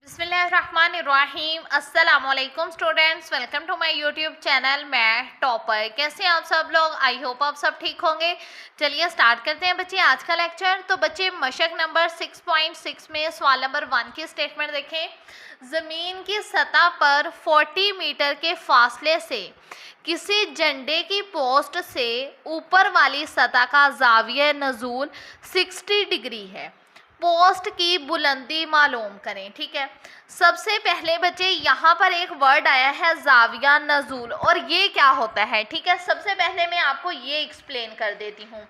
बिस्मिल्लाहिर्रहमानिर्रहीम। अस्सलामुअलैकुम students, welcome to my YouTube channel. मैं टॉपर। कैसे हैं आप सब लोग? आई होप आप सब ठीक होंगे। चलिए स्टार्ट करते हैं बच्चे आज का लेक्चर। तो बच्चे मशक नंबर 6.6 में सवाल नंबर 1 की स्टेटमेंट देखें। ज़मीन की सतह पर 40 मीटर के फासले से किसी झंडे की पोस्ट से ऊपर वाली सतह का ज़ाविया नज़ूल 60 डिग्री है। पोस्ट की बुलंदी मालूम करें। ठीक है, सबसे पहले बच्चे यहाँ पर एक वर्ड आया है ज़ाविया नज़ूल, और ये क्या होता है? ठीक है, सबसे पहले मैं आपको ये एक्सप्लेन कर देती हूँ।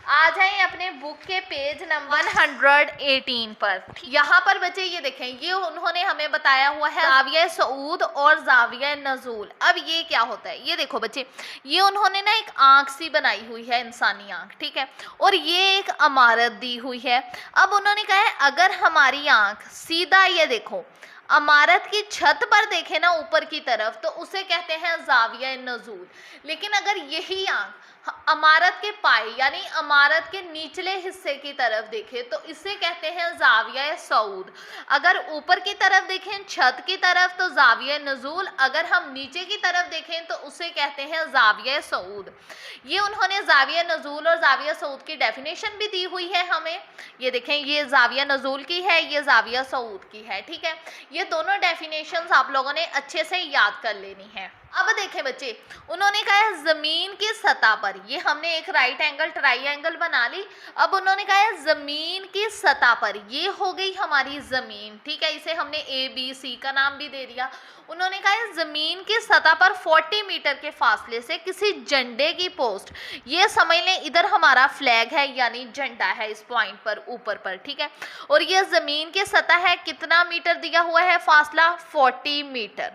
आ जाएं अपने बुक के पेज नंबर 118 पर। यहाँ पर बच्चे ये देखें, ये उन्होंने हमें बताया हुआ है ज़ाविया सऊद और ज़ाविया नज़ूल। अब ये क्या होता है? ये देखो बच्चे, ये उन्होंने ना एक आँख सी बनाई हुई है, इंसानी आँख। ठीक है, और ये एक इमारत दी हुई है। अब उन्होंने कहा है अगर हमारी आँख सीधा, ये देखो, इमारत की छत पर देखे ना ऊपर की तरफ, तो उसे कहते हैं ज़ाविया नज़ूल। लेकिन अगर यही आँख इमारत के पाए यानी इमारत के निचले हिस्से की तरफ देखे तो इसे कहते हैं ज़ाविया सऊद। अगर ऊपर की तरफ देखें छत की तरफ तो ज़ाविया नज़ूल, अगर हम नीचे की तरफ देखें तो उसे कहते हैं ज़ाविया सऊद। ये उन्होंने ज़ाविया नज़ूल और ज़ाविया सऊद की डेफिनेशन भी दी हुई है हमें। ये देखें, ये ज़ाविया नज़ूल की है, ये ज़ाविया सऊद की है। ठीक है, ये दोनों डेफिनेशंस आप लोगों ने अच्छे से याद कर लेनी है। अब देखें बच्चे, उन्होंने कहा है ज़मीन की सतह पर, ये हमने एक राइट एंगल ट्राइंगल बना ली। अब उन्होंने कहा है ज़मीन की सतह पर, ये हो गई हमारी ज़मीन। ठीक है, इसे हमने ABC का नाम भी दे दिया। उन्होंने कहा है ज़मीन की सतह पर 40 मीटर के फासले से किसी झंडे की पोस्ट, ये समझ लें इधर हमारा फ्लैग है यानी झंडा है इस पॉइंट पर ऊपर पर। ठीक है, और ये ज़मीन की सतह है, कितना मीटर दिया हुआ है फासला? 40 मीटर।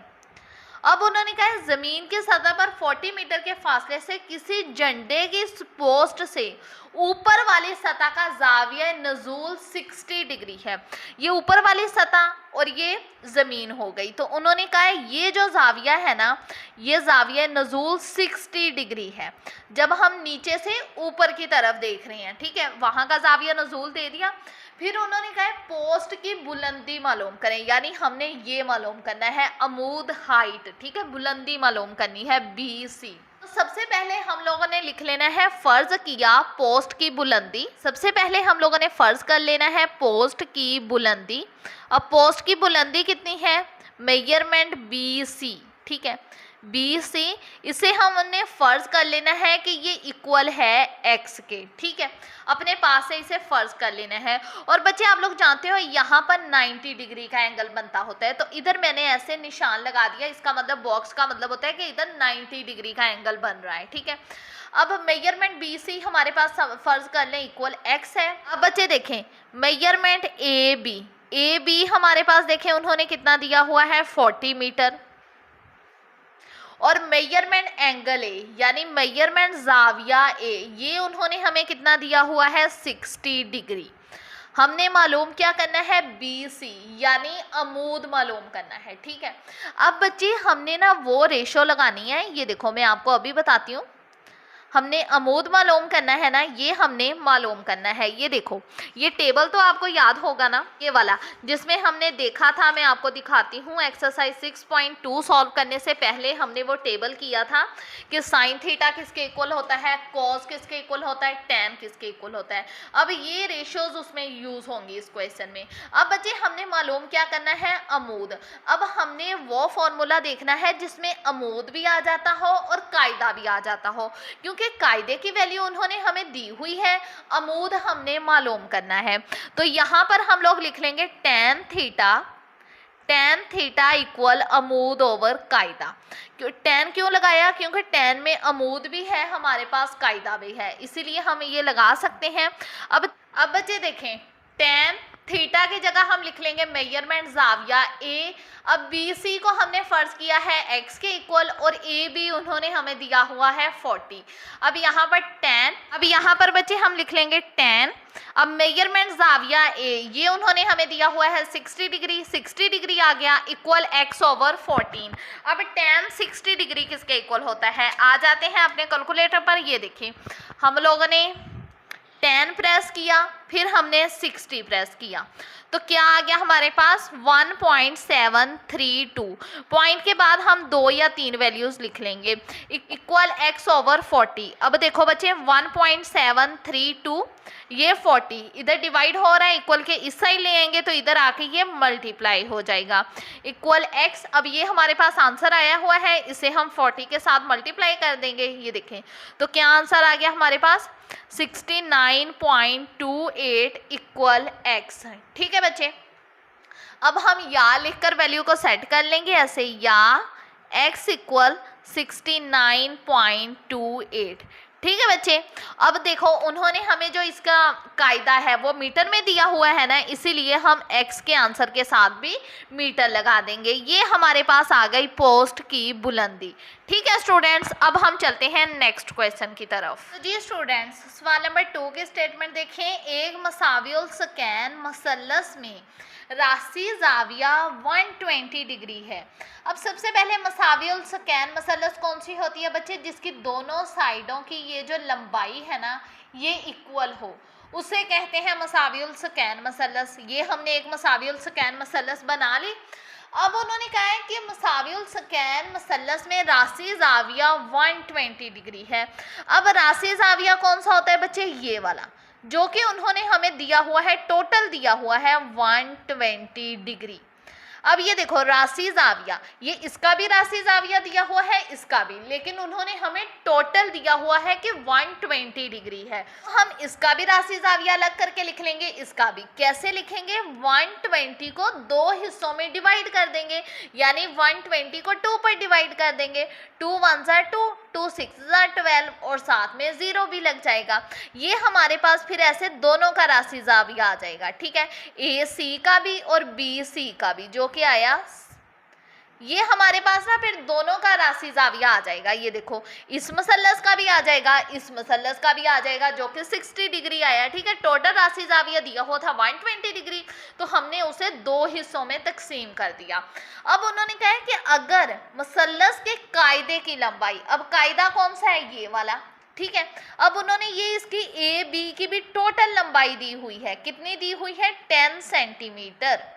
अब उन्होंने कहा है ज़मीन की सतह पर 40 मीटर के फासले से किसी झंडे की पोस्ट से ऊपर वाली सतह का ज़ाविया नज़ूल 60 डिग्री है। ये ऊपर वाली सतह और ये ज़मीन हो गई। तो उन्होंने कहा है ये जो ज़ाविया है ना, ये ज़ाविया नज़ूल 60 डिग्री है जब हम नीचे से ऊपर की तरफ देख रहे हैं। ठीक है, वहाँ का ज़ाविया नज़ूल दे दिया। फिर उन्होंने कहा है पोस्ट की बुलंदी मालूम करें, यानी हमने ये मालूम करना है अमूद हाइट। ठीक है, बुलंदी मालूम करनी है BC। तो सबसे पहले हम लोगों ने लिख लेना है, फर्ज किया पोस्ट की बुलंदी। सबसे पहले हम लोगों ने फर्ज कर लेना है पोस्ट की बुलंदी। अब पोस्ट की बुलंदी कितनी है? Measurement BC। ठीक है, BC, इसे हमने फर्ज कर लेना है कि ये इक्वल है x के। ठीक है, अपने पास से इसे फर्ज कर लेना है। और बच्चे आप लोग जानते हो यहाँ पर 90 डिग्री का एंगल बनता होता है, तो इधर मैंने ऐसे निशान लगा दिया। इसका मतलब बॉक्स का मतलब होता है कि इधर 90 डिग्री का एंगल बन रहा है। ठीक है, अब मेजरमेंट BC हमारे पास फर्ज कर लें इक्वल x है। अब बच्चे देखें मेजरमेंट AB हमारे पास देखें उन्होंने कितना दिया हुआ है? 40 मीटर। और मेजरमेंट एंगल A यानी मेजरमेंट ज़ाविया A, ये उन्होंने हमें कितना दिया हुआ है? 60 डिग्री। हमने मालूम क्या करना है? BC यानी अमूद मालूम करना है। ठीक है, अब बच्चे हमने ना वो रेशो लगानी है। ये देखो मैं आपको अभी बताती हूँ। हमने अमूद मालूम करना है ना, ये हमने मालूम करना है। ये देखो, ये टेबल तो आपको याद होगा ना, ये वाला जिसमें हमने देखा था। मैं आपको दिखाती हूँ। एक्सरसाइज 6.2 सॉल्व करने से पहले हमने वो टेबल किया था कि साइन थीटा किसके इक्वल होता है, कॉस किसके इक्वल होता है, टैन किसके इक्वल होता है। अब ये रेशोज उसमें यूज होंगी इस क्वेश्चन में। अब बच्चे हमने मालूम क्या करना है? अमूद। अब हमने वो फॉर्मूला देखना है जिसमें अमूद भी आ जाता हो और कायदा भी आ जाता हो, क्योंकि कायदे की वैल्यू उन्होंने हमें दी हुई है, अमूद हमने मालूम करना है। तो यहाँ पर हम लोग लिख लेंगे टैन थीटा इक्वल अमूद ओवर कायदा। क्यों टैन क्यों लगाया? क्योंकि टैन में अमूद भी है हमारे पास, कायदा भी है, इसीलिए हम ये लगा सकते हैं। अब बच्चे देखें, टैन थीटा की जगह हम लिख लेंगे मेजरमेंट ज़ाविया A। अब BC को हमने फर्ज किया है x के इक्वल और AB उन्होंने हमें दिया हुआ है 40। अब यहाँ पर टैन, अब यहाँ पर बच्चे हम लिख लेंगे टैन। अब मेजरमेंट ज़ाविया A, ये उन्होंने हमें दिया हुआ है 60 डिग्री। 60 डिग्री आ गया इक्वल x ओवर 14। अब टैन 60 डिग्री किसके इक्वल होता है? आ जाते हैं अपने कैलकुलेटर पर। ये देखिए, हम लोगों ने टैन प्रेस किया फिर हमने 60 प्रेस किया, तो क्या आ गया हमारे पास 1.732। पॉइंट के बाद हम 2 या 3 वैल्यूज लिख लेंगे, इक्वल x/40। अब देखो बच्चे 1.732, ये 40 इधर डिवाइड हो रहा है, इक्वल के इस साइड ले आएंगे तो इधर आके ये मल्टीप्लाई हो जाएगा, इक्वल x। अब ये हमारे पास आंसर आया हुआ है, इसे हम 40 के साथ मल्टीप्लाई कर देंगे, ये देखें तो क्या आंसर आ गया हमारे पास 69.28 इक्वल x। ठीक है बच्चे, अब हम या लिखकर वैल्यू को सेट कर लेंगे ऐसे, या x इक्वल 69.28। ठीक है बच्चे, अब देखो उन्होंने हमें जो इसका कायदा है वो मीटर में दिया हुआ है ना, इसीलिए हम x के आंसर के साथ भी मीटर लगा देंगे। ये हमारे पास आ गई पोस्ट की बुलंदी। ठीक है स्टूडेंट्स, अब हम चलते हैं नेक्स्ट क्वेश्चन की तरफ। तो जी स्टूडेंट्स, सवाल नंबर 2 के स्टेटमेंट देखें। एक मसाविल सकैन मसलस में राशि जाविया 120 डिग्री है। अब सबसे पहले मसाविल सकैन मसलस कौन सी होती है बच्चे, जिसकी दोनों साइडों की ये जो लंबाई है ना ये इक्वल हो, उसे कहते हैं मसाविल सकैन मसलस। ये हमने एक मसाविल सकैन मसलस बना ली। अब उन्होंने कहा है कि मसाविल सकैन मसलस में राशि जाविया 120 डिग्री है। अब राशि जाविया कौन सा होता है बच्चे, ये वाला जो कि उन्होंने हमें दिया हुआ है, टोटल दिया हुआ है 120 डिग्री। अब ये देखो राशि जाविया, ये इसका भी राशि जाविया दिया हुआ है, इसका भी, लेकिन उन्होंने हमें टोटल दिया हुआ है कि 120 डिग्री है। हम इसका भी राशि जाविया अलग करके लिख लेंगे, इसका भी। कैसे लिखेंगे, 120 को 2 हिस्सों में डिवाइड कर देंगे, यानी 120 को 2 पर डिवाइड कर देंगे। 2 1 2, 2 6 12 और साथ में 0 भी लग जाएगा। ये हमारे पास फिर ऐसे दोनों का राशि जाविया आ जाएगा। ठीक है, AC का भी और BC का भी, जो कि आया, ये हमारे पास ना फिर दोनों का राशि जाविया आ जाएगा। ये देखो इस मसलस का भी आ जाएगा, इस मसलस का भी आ जाएगा, जो कि 60 डिग्री आया। ठीक है, टोटल राशि जाविया दिया हुआ था 120 डिग्री, तो हमने उसे 2 हिस्सों में तकसीम कर दिया। अब उन्होंने कहा है कि अगर मसलस के कायदे की लंबाई, अब कायदा कौन सा है, ये वाला। ठीक है, अब उन्होंने ये इसकी AB की भी टोटल लंबाई दी हुई है, कितनी दी हुई है, 10 सेंटीमीटर।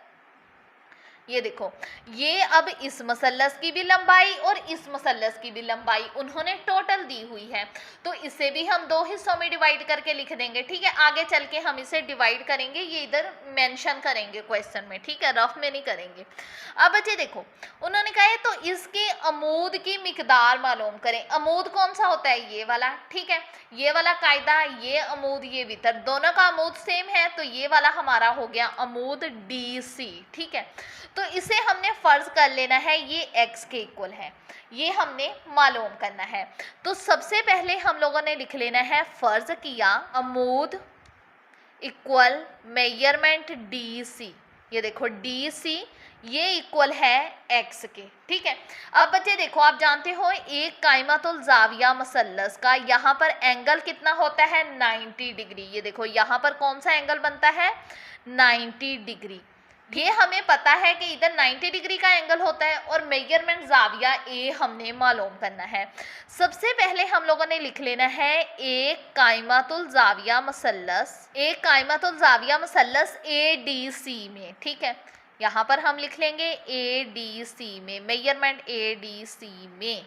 ये देखो, ये अब इस मसलस की भी लंबाई और इस मसलस की भी लंबाई उन्होंने टोटल दी हुई है, तो इसे भी हम 2 हिस्सों में डिवाइड करके लिख देंगे। ठीक है, आगे चल के हम इसे डिवाइड करेंगे, ये इधर मेंशन करेंगे क्वेश्चन में। ठीक है, रफ में नहीं करेंगे। अब बच्चे देखो उन्होंने कहा है तो इसके अमूद की मिकदार मालूम करें। अमूद कौन सा होता है, ये वाला। ठीक है, ये वाला कायदा, ये अमूद, ये वितर, दोनों का अमूद सेम है, तो ये वाला हमारा हो गया अमूद DC। ठीक है, तो इसे हमने फर्ज कर लेना है ये x के इक्वल है, ये हमने मालूम करना है। तो सबसे पहले हम लोगों ने लिख लेना है, फर्ज किया अमूद इक्वल मेजरमेंट DC। ये देखो DC ये इक्वल है x के। ठीक है, अब बच्चे देखो आप जानते हो एक कायमतुल जाविया मसल्लस का यहाँ पर एंगल कितना होता है, 90 डिग्री। ये देखो यहाँ पर कौन सा एंगल बनता है, 90 डिग्री। ये हमें पता है कि इधर 90 डिग्री का एंगल होता है और मेजरमेंट जाविया A हमने मालूम करना है। सबसे पहले हम लोगों ने लिख लेना है एक कायमतुल जाविया मसल्लस, एक कायमतुल जाविया मसल्लस ADC में। ठीक है, यहाँ पर हम लिख लेंगे ADC में, मेजरमेंट ADC में।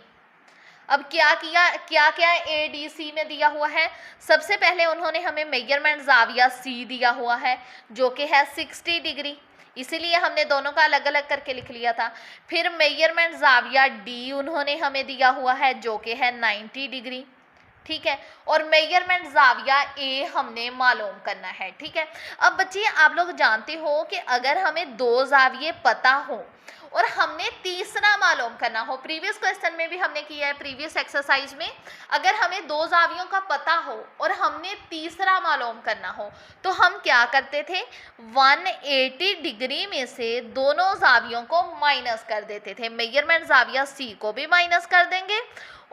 अब क्या किया, क्या क्या ADC में दिया हुआ है, सबसे पहले उन्होंने हमें मेजरमेंट जाविया C दिया हुआ है जो कि है 60 डिग्री, इसीलिए हमने दोनों का अलग अलग करके लिख लिया था। फिर मेजरमेंट जाविया D उन्होंने हमें दिया हुआ है जो कि है 90 डिग्री। ठीक है, और मेजरमेंट जाविया A हमने मालूम करना है। ठीक है, अब बच्चे आप लोग जानते हो कि अगर हमें 2 जाविये पता हो और हमने तीसरा मालूम करना हो, प्रीवियस क्वेश्चन में भी हमने किया है, प्रीवियस एक्सरसाइज में, अगर हमें 2 जावियों का पता हो और हमने तीसरा मालूम करना हो तो हम क्या करते थे, 180 डिग्री में से दोनों जावियों को माइनस कर देते थे। मेजरमेंट जाविया C को भी माइनस कर देंगे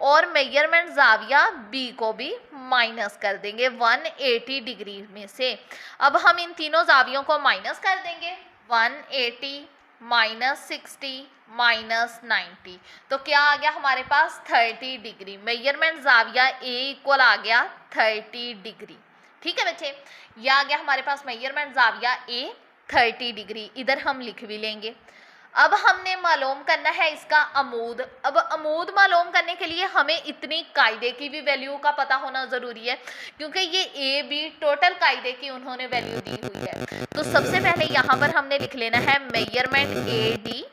और मेजरमेंट जाविया B को भी माइनस कर देंगे 180 डिग्री में से। अब हम इन तीनों जावियों को माइनस कर देंगे, 180 माइनस 60 माइनस 90, तो क्या आ गया हमारे पास 30 डिग्री। मेजरमेंट जाविया A इक्वल आ गया 30 डिग्री। ठीक है बच्चे, ये आ गया हमारे पास मेजरमेंट जाविया ए 30 डिग्री, इधर हम लिख भी लेंगे। अब हमने मालूम करना है इसका अमूद। अब अमूद मालूम करने के लिए हमें इतनी कायदे की भी वैल्यू का पता होना ज़रूरी है, क्योंकि ये ए बी टोटल कायदे की उन्होंने वैल्यू दी हुई है। तो सबसे पहले यहाँ पर हमने लिख लेना है मेजरमेंट ए डी,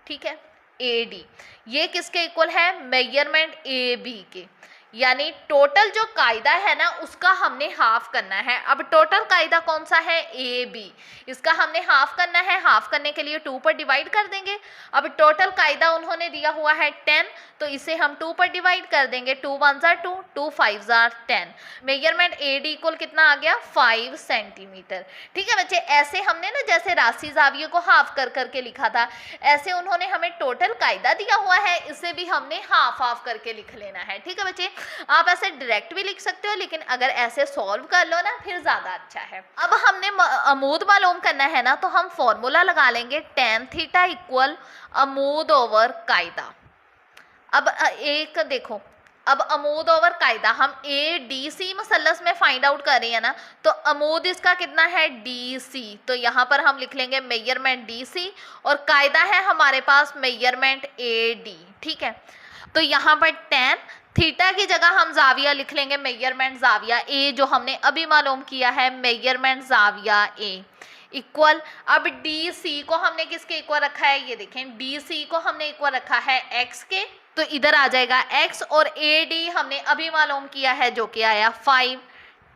ठीक है, ए डी ये किसके इक्वल है, मेजरमेंट ए बी के, यानी टोटल जो कायदा है ना उसका हमने हाफ करना है। अब टोटल कायदा कौन सा है, ए बी, इसका हमने हाफ करना है। हाफ करने के लिए 2 पर डिवाइड कर देंगे। अब टोटल कायदा उन्होंने दिया हुआ है 10, तो इसे हम 2 पर डिवाइड कर देंगे। 2 1 jar 2, 2 5 jar 10। Measurement A D equal कितना आ गया, 5 सेंटीमीटर। ठीक है बच्चे, ऐसे हमने ना जैसे राशि जाविये को हाफ कर करके लिखा था, ऐसे उन्होंने हमें टोटल कायदा दिया हुआ है, इसे भी हमने हाफ हाफ करके लिख लेना है। ठीक है बच्चे, आप ऐसे डायरेक्ट भी लिख सकते हो, लेकिन अगर ऐसे सॉल्व कर लो ना फिर ज्यादा अच्छा है। अब हमने अमूद मालूम करना है ना, तो हम फॉर्मूला लगा लेंगे tan थीटा इक्वल अमूद ओवर कायदा। अब एक देखो, अब अमूद ओवर कायदा हम ए डी सी मसलस में फाइंड आउट कर रहे हैं ना, तो अमूद इसका कितना है, डी सी, तो यहाँ पर हम लिख लेंगे मेजरमेंट डी सी, और कायदा है हमारे पास मेजरमेंट ए डी। ठीक है, तो यहाँ पर tan थीटा की जगह हम जाविया लिख लेंगे मेजरमेंट जाविया ए, जो हमने अभी मालूम किया है मेजरमेंट जाविया ए इक्वल। अब डी सी को हमने किसके इक्वल रखा है, ये देखें, डी सी को हमने इक्वल रखा है एक्स के, तो इधर आ जाएगा एक्स, और ए डी हमने अभी मालूम किया है जो कि आया 5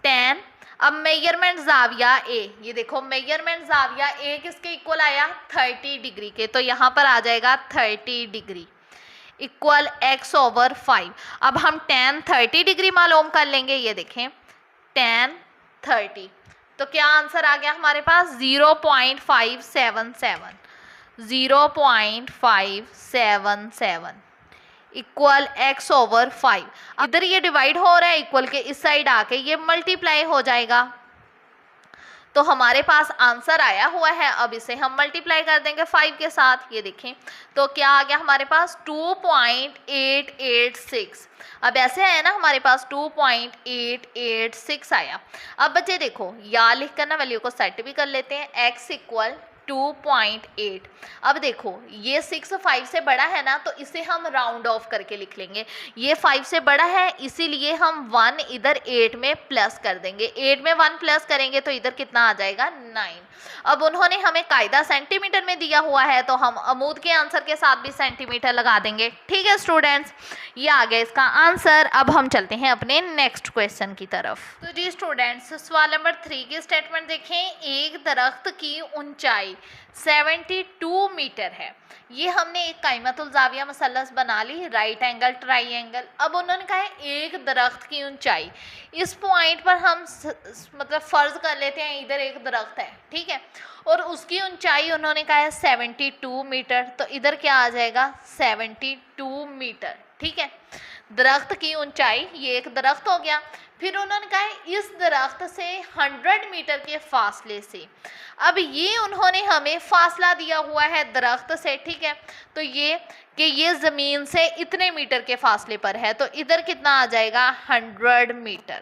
tan। अब मेजरमेंट जाविया ए, ये देखो मेजरमेंट जाविया ए किसके इक्वल आया, 30 डिग्री के, तो यहाँ पर आ जाएगा 30 डिग्री इक्वल x ओवर 5। अब हम tan 30 डिग्री मालूम कर लेंगे, ये देखें tan 30, तो क्या आंसर आ गया हमारे पास, 0.577, 0.577 इक्वल x ओवर 5। इधर ये डिवाइड हो रहा है, इक्वल के इस साइड आके ये मल्टीप्लाई हो जाएगा, तो हमारे पास आंसर आया हुआ है। अब इसे हम मल्टीप्लाई कर देंगे 5 के साथ, ये देखें, तो क्या आ गया हमारे पास 2.886। अब ऐसे है ना हमारे पास 2.886 आया। अब बच्चे देखो, या लिख कर ना वैल्यू को सेट भी कर लेते हैं, x इक्वल 2.8। अब देखो ये 6 5 से बड़ा है ना, तो इसे हम राउंड ऑफ करके लिख लेंगे। ये 5 से बड़ा है, इसीलिए हम 1 इधर 8 में प्लस कर देंगे। 8 में 1 प्लस करेंगे तो इधर कितना आ जाएगा, 9। अब उन्होंने हमें कायदा सेंटीमीटर में दिया हुआ है, तो हम अमूद के आंसर के साथ भी सेंटीमीटर लगा देंगे। ठीक है स्टूडेंट्स, ये आ गया इसका आंसर। अब हम चलते हैं अपने नेक्स्ट क्वेश्चन की तरफ। तो जी स्टूडेंट्स, सवाल नंबर 3 की स्टेटमेंट देखें। एक दरख्त की ऊंचाई 72 मीटर है। ये हमने एक कायमतुल जाविया मसलस बना ली, राइट एंगल ट्राइंगल। अब उन्होंने कहा है एक दरख्त की ऊंचाई, इस पॉइंट पर हम मतलब फर्ज कर लेते हैं इधर एक दरख्त है, ठीक है, और उसकी ऊंचाई उन्होंने कहा है 72 मीटर, तो इधर क्या आ जाएगा, 72 मीटर। ठीक है, दरख्त की ऊंचाई, ये एक दरख्त हो गया। फिर उन्होंने कहा है इस दरख्त से 100 मीटर के फासले से। अब ये उन्होंने हमें फासला दिया हुआ है दरख्त से, ठीक है, तो ये कि ये ज़मीन से इतने मीटर के फासले पर है, तो इधर कितना आ जाएगा, 100 मीटर।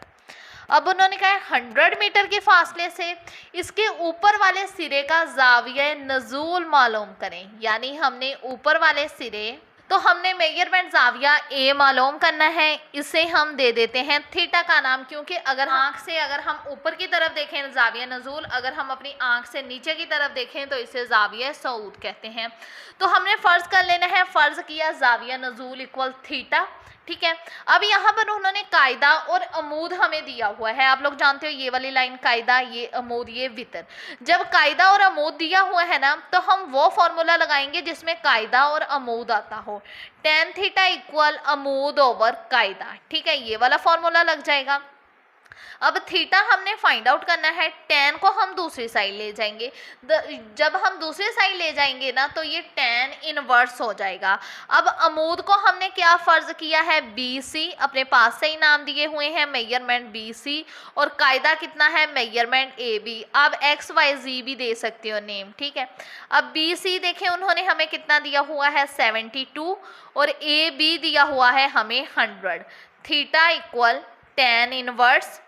अब उन्होंने कहा है 100 मीटर के फासले से इसके ऊपर वाले सिरे का जाविया नज़ूल मालूम करें। यानी हमने ऊपर वाले सिरे, तो हमने मेजरमेंट जाविया ए मालूम करना है, इसे हम दे देते हैं थीटा का नाम, क्योंकि अगर आंख से अगर हम ऊपर की तरफ देखें जाविया नज़ूल, अगर हम अपनी आंख से नीचे की तरफ देखें तो इसे जाविया सऊद कहते हैं। तो हमने फ़र्ज़ कर लेना है, फ़र्ज़ किया जाविया नज़ूल इक्वल थीटा। ठीक है, अब यहाँ पर उन्होंने कायदा और अमूद हमें दिया हुआ है। आप लोग जानते हो ये वाली लाइन कायदा, ये अमूद, ये वितर। जब कायदा और अमूद दिया हुआ है ना, तो हम वो फॉर्मूला लगाएंगे जिसमें कायदा और अमूद आता हो। tan थीटा इक्वल अमूद ओवर कायदा। ठीक है, ये वाला फॉर्मूला लग जाएगा। अब थीटा हमने फाइंड आउट करना है, tan को हम दूसरी साइड ले जाएंगे। जब हम दूसरी साइड ले जाएंगे ना, तो ये tan इनवर्स हो जाएगा। अब अमूद को हमने क्या फ़र्ज किया है, BC, अपने पास से ही नाम दिए हुए हैं मेजरमेंट BC, और कायदा कितना है, मेजरमेंट AB। अब XYZ भी दे सकते हो नेम। ठीक है, अब BC देखें उन्होंने हमें कितना दिया हुआ है, 72, और AB दिया हुआ है हमें 100। थीटा इक्वल tan इनवर्स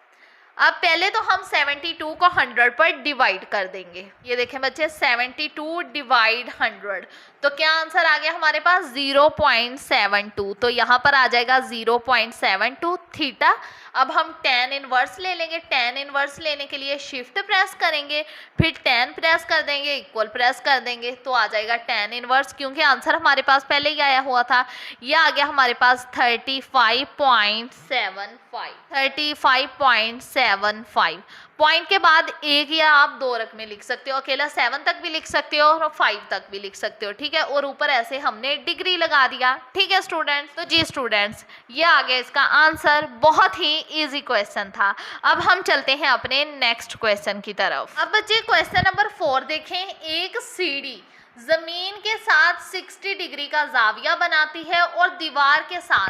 अब पहले तो हम 72 को 100 पर डिवाइड कर देंगे। ये देखें बच्चे 72 डिवाइड 100, तो क्या आंसर आ गया हमारे पास 0.72। तो यहाँ पर आ जाएगा 0.72 थीटा। अब हम tan इनवर्स ले लेंगे। tan इनवर्स लेने के लिए शिफ्ट प्रेस करेंगे, फिर tan प्रेस कर देंगे, इक्वल प्रेस कर देंगे, तो आ जाएगा tan इनवर्स, क्योंकि आंसर हमारे पास पहले ही आया हुआ था। ये आ गया हमारे पास 35.75 पॉइंट के बाद एक या आप दो रकमें लिख सकते हो, अकेला 7 तक भी लिख सकते हो और 5 तक भी लिख सकते हो, ठीक है। और ऊपर ऐसे हमने डिग्री लगा दिया, ठीक है स्टूडेंट्स। तो जी स्टूडेंट्स, ये आ गया इसका आंसर। बहुत ही इजी क्वेश्चन था। अब हम चलते हैं अपने नेक्स्ट क्वेश्चन की तरफ। अब बच्चे क्वेश्चन नंबर 4 देखें। एक सीढ़ी जमीन के साथ 60 डिग्री का जाविया बनाती है और दीवार के साथ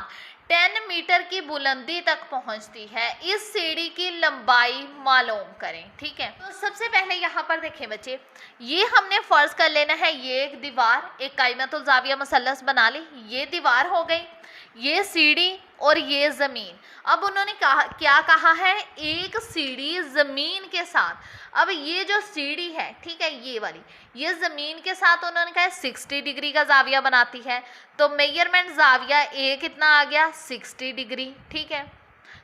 10 मीटर की बुलंदी तक पहुंचती है। इस सीढ़ी की लंबाई मालूम करें, ठीक है। तो सबसे पहले यहाँ पर देखें बच्चे, ये हमने फर्ज कर लेना है, ये एक दीवार, एक कायमतुल जाविया मसल्लस बना ली, ये दीवार हो गई, ये सीढ़ी और ये ज़मीन। अब उन्होंने क्या कहा है, एक सीढ़ी ज़मीन के साथ। अब ये जो सीढ़ी है, ठीक है, ये वाली, ये ज़मीन के साथ उन्होंने कहा 60 डिग्री का जाविया बनाती है। तो मेजरमेंट जाविया ए कितना आ गया, 60 डिग्री, ठीक है।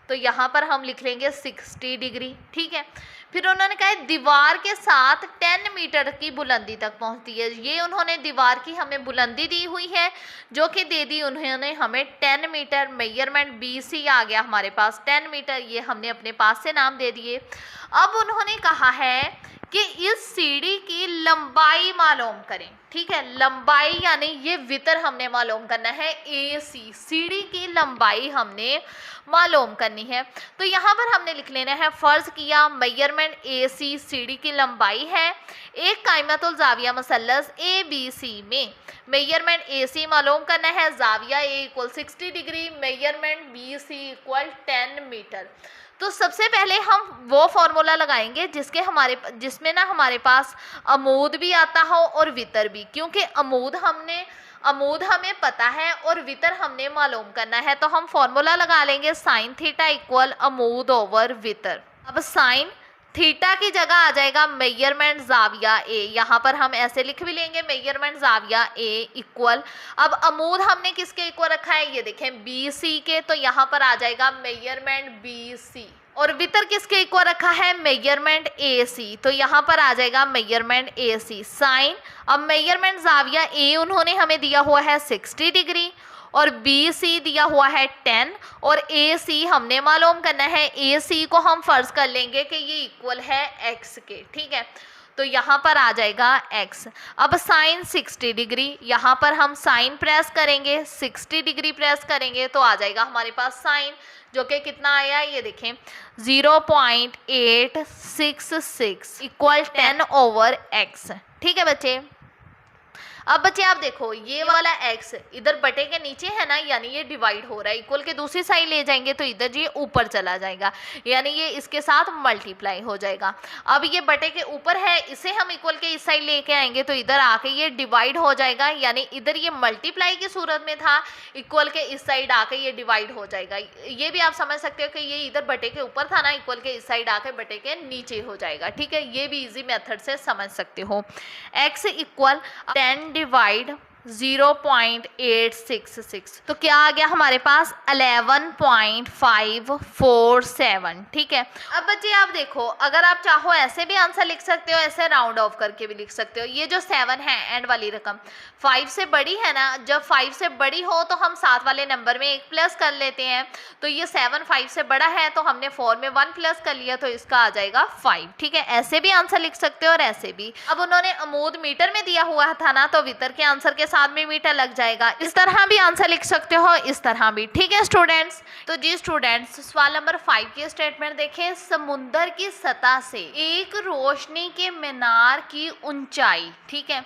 तो यहाँ पर हम लिख लेंगे 60 डिग्री, ठीक है। फिर उन्होंने कहा दीवार के साथ 10 मीटर की बुलंदी तक पहुँचती है। ये उन्होंने दीवार की हमें बुलंदी दी हुई है, जो कि दे दी उन्होंने हमें 10 मीटर। मेजरमेंट BC आ गया हमारे पास 10 मीटर, ये हमने अपने पास से नाम दे दिए। अब उन्होंने कहा है कि इस सीढ़ी की लंबाई मालूम करें, ठीक है। लंबाई यानी ये वितर हमने मालूम करना है, AC, सीढ़ी की लंबाई हमने मालूम करनी है। तो यहाँ पर हमने लिख लेना है, फर्ज किया मेजरमेंट AC सीढ़ी की लंबाई है, एक कायमतुल जाविया मसल्लस ABC में मेजरमेंट AC मालूम करना है, जाविया A equal 60 degree, measurement BC equal 10 metre. तो सबसे पहले हम वो फॉर्मूला लगाएंगे जिसमें ना हमारे पास अमूद भी आता हो और वितर भी, क्योंकि अमूद हमें पता है और वितर हमने मालूम करना है। तो हम फॉर्मूला लगा लेंगे साइन थीटा इक्वल अमूद ओवर वितर। अब साइन थीटा की जगह आ जाएगा मेजरमेंट जाविया ए, यहाँ पर हम ऐसे लिख भी लेंगे मेजरमेंट जाविया ए इक्वल। अब अमूद हमने किसके इक्वल रखा है, ये देखें BC के, तो यहाँ पर आ जाएगा मेजरमेंट BC। और वितर किसके इक्वल रखा है, मेजरमेंट AC, तो यहाँ पर आ जाएगा मेजरमेंट AC साइन। अब मेजरमेंट जाविया ए उन्होंने हमें दिया हुआ है 60 डिग्री और BC दिया हुआ है 10 और AC हमने मालूम करना है। AC को हम फर्ज कर लेंगे कि ये इक्वल है x के, ठीक है। तो यहाँ पर आ जाएगा x। अब साइन 60 डिग्री, यहाँ पर हम साइन प्रेस करेंगे, 60 डिग्री प्रेस करेंगे, तो आ जाएगा हमारे पास साइन, जो कि कितना आया, ये देखें 0.866 इक्वल 10 ओवर x, ठीक है बच्चे। अब बच्चे आप देखो, ये वाला x इधर बटे के नीचे है ना, यानी ये डिवाइड हो रहा है, इक्वल के दूसरी साइड ले जाएंगे तो इधर ये ऊपर चला जाएगा, यानी ये इसके साथ मल्टीप्लाई हो जाएगा। अब ये बटे के ऊपर है, इसे हम इक्वल के इस साइड लेके आएंगे तो इधर आके ये डिवाइड हो जाएगा, यानी इधर ये मल्टीप्लाई की सूरत में था, इक्वल के इस साइड आके ये डिवाइड हो जाएगा। ये भी आप समझ सकते हो कि ये इधर बटे के ऊपर था ना, इक्वल के इस साइड आके बटे के नीचे हो जाएगा, ठीक है। ये भी इजी मेथड से समझ सकते हो। x इक्वल 10 डिवाइड 0.866, तो क्या आ गया हमारे पास 11.547, ठीक है। अब बच्चे आप देखो, अगर आप चाहो ऐसे भी आंसर लिख सकते हो, ऐसे राउंड ऑफ करके भी लिख सकते हो। ये जो 7 है एंड वाली रकम 5 से बड़ी है ना, जब 5 से बड़ी हो तो हम साथ वाले नंबर में 1 प्लस कर लेते हैं। तो ये 7 5 से बड़ा है तो हमने 4 में 1 प्लस कर लिया, तो इसका आ जाएगा 5, ठीक है। ऐसे भी आंसर लिख सकते हो और ऐसे भी। अब उन्होंने अमूद मीटर में दिया हुआ था ना, तो वितर के आंसर के साथ में मीटर लग जाएगा। इस तरह भी आंसर लिख सकते हो, इस तरह भी, ठीक है स्टूडेंट्स। तो जी स्टूडेंट्स, सवाल नंबर 5 की स्टेटमेंट देखें। समुंदर की सतह से एक रोशनी के मीनार की ऊंचाई, ठीक है,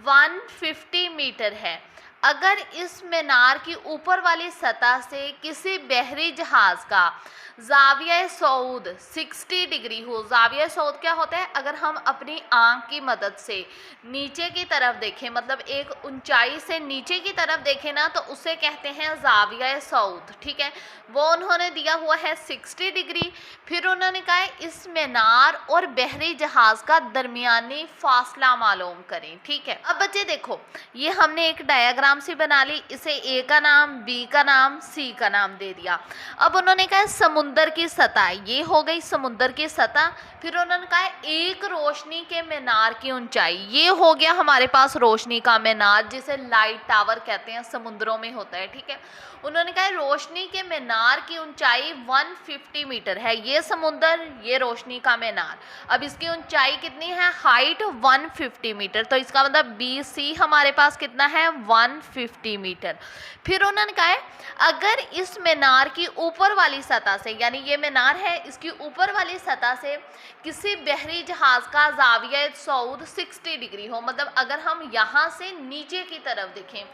150 मीटर है। अगर इस मीनार की ऊपर वाली सतह से किसी बहरी जहाज का ज़ाविया सऊद 60 डिग्री हो। ज़ाविया सऊद क्या होता है? अगर हम अपनी आंख की मदद से नीचे की तरफ देखें, मतलब एक ऊंचाई से नीचे की तरफ देखें ना, तो उसे कहते हैं ज़ाविया सऊद। ठीक है, वो उन्होंने दिया हुआ है 60 डिग्री। फिर उन्होंने कहा है इस मीनार और बहरी जहाज का दरमियानी फासला मालूम करें। ठीक है, अब बच्चे देखो, ये हमने एक डायग्राम सी बना ली, इसे ए का नाम, बी का नाम, सी का नाम दे दिया। अब उन्होंने कहा समुंदर की सतह, ये हो गई समुंदर की सतह। फिर उन्होंने कहा एक रोशनी के मीनार की ऊंचाई, ये हो गया हमारे पास रोशनी का मीनार, जिसे लाइट टावर कहते हैं, समुद्रों में होता है। ठीक है, उन्होंने कहा रोशनी के मीनार की ऊंचाई 150 मीटर है। ये समुंदर, ये रोशनी का मीनार। अब इसकी ऊंचाई कितनी है? Height 150 metre. तो इसका मतलब बी सी हमारे पास कितना है? 150 मीटर। फिर उन्होंने कहा है अगर इस मीनार की ऊपर वाली सतह से, यानी ये मीनार है, इसकी ऊपर वाली सतह से किसी बहरी जहाज का ज़ाविया सऊद 60 डिग्री हो, मतलब अगर हम यहाँ से नीचे की तरफ देखें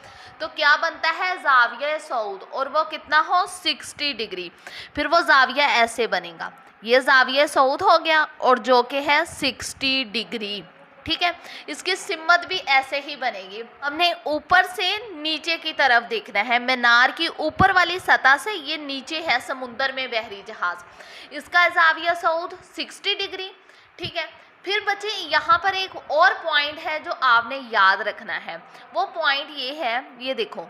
तो क्या बनता है? ज़ाविया सऊद, और वो कितना हो? 60 डिग्री। फिर वो ज़ाविया ऐसे बनेगा, ये ज़ाविया सऊद हो गया, और जो कि है 60 डिग्री। ठीक है, इसकी सिमत भी ऐसे ही बनेगी। हमने ऊपर से नीचे की तरफ देखना है, मीनार की ऊपर वाली सतह से, ये नीचे है समुंदर में बहरी जहाज, इसका ज़ाविया सऊद 60 डिग्री। ठीक है, फिर बच्चे यहाँ पर एक और पॉइंट है जो आपने याद रखना है। वो पॉइंट ये है, ये देखो,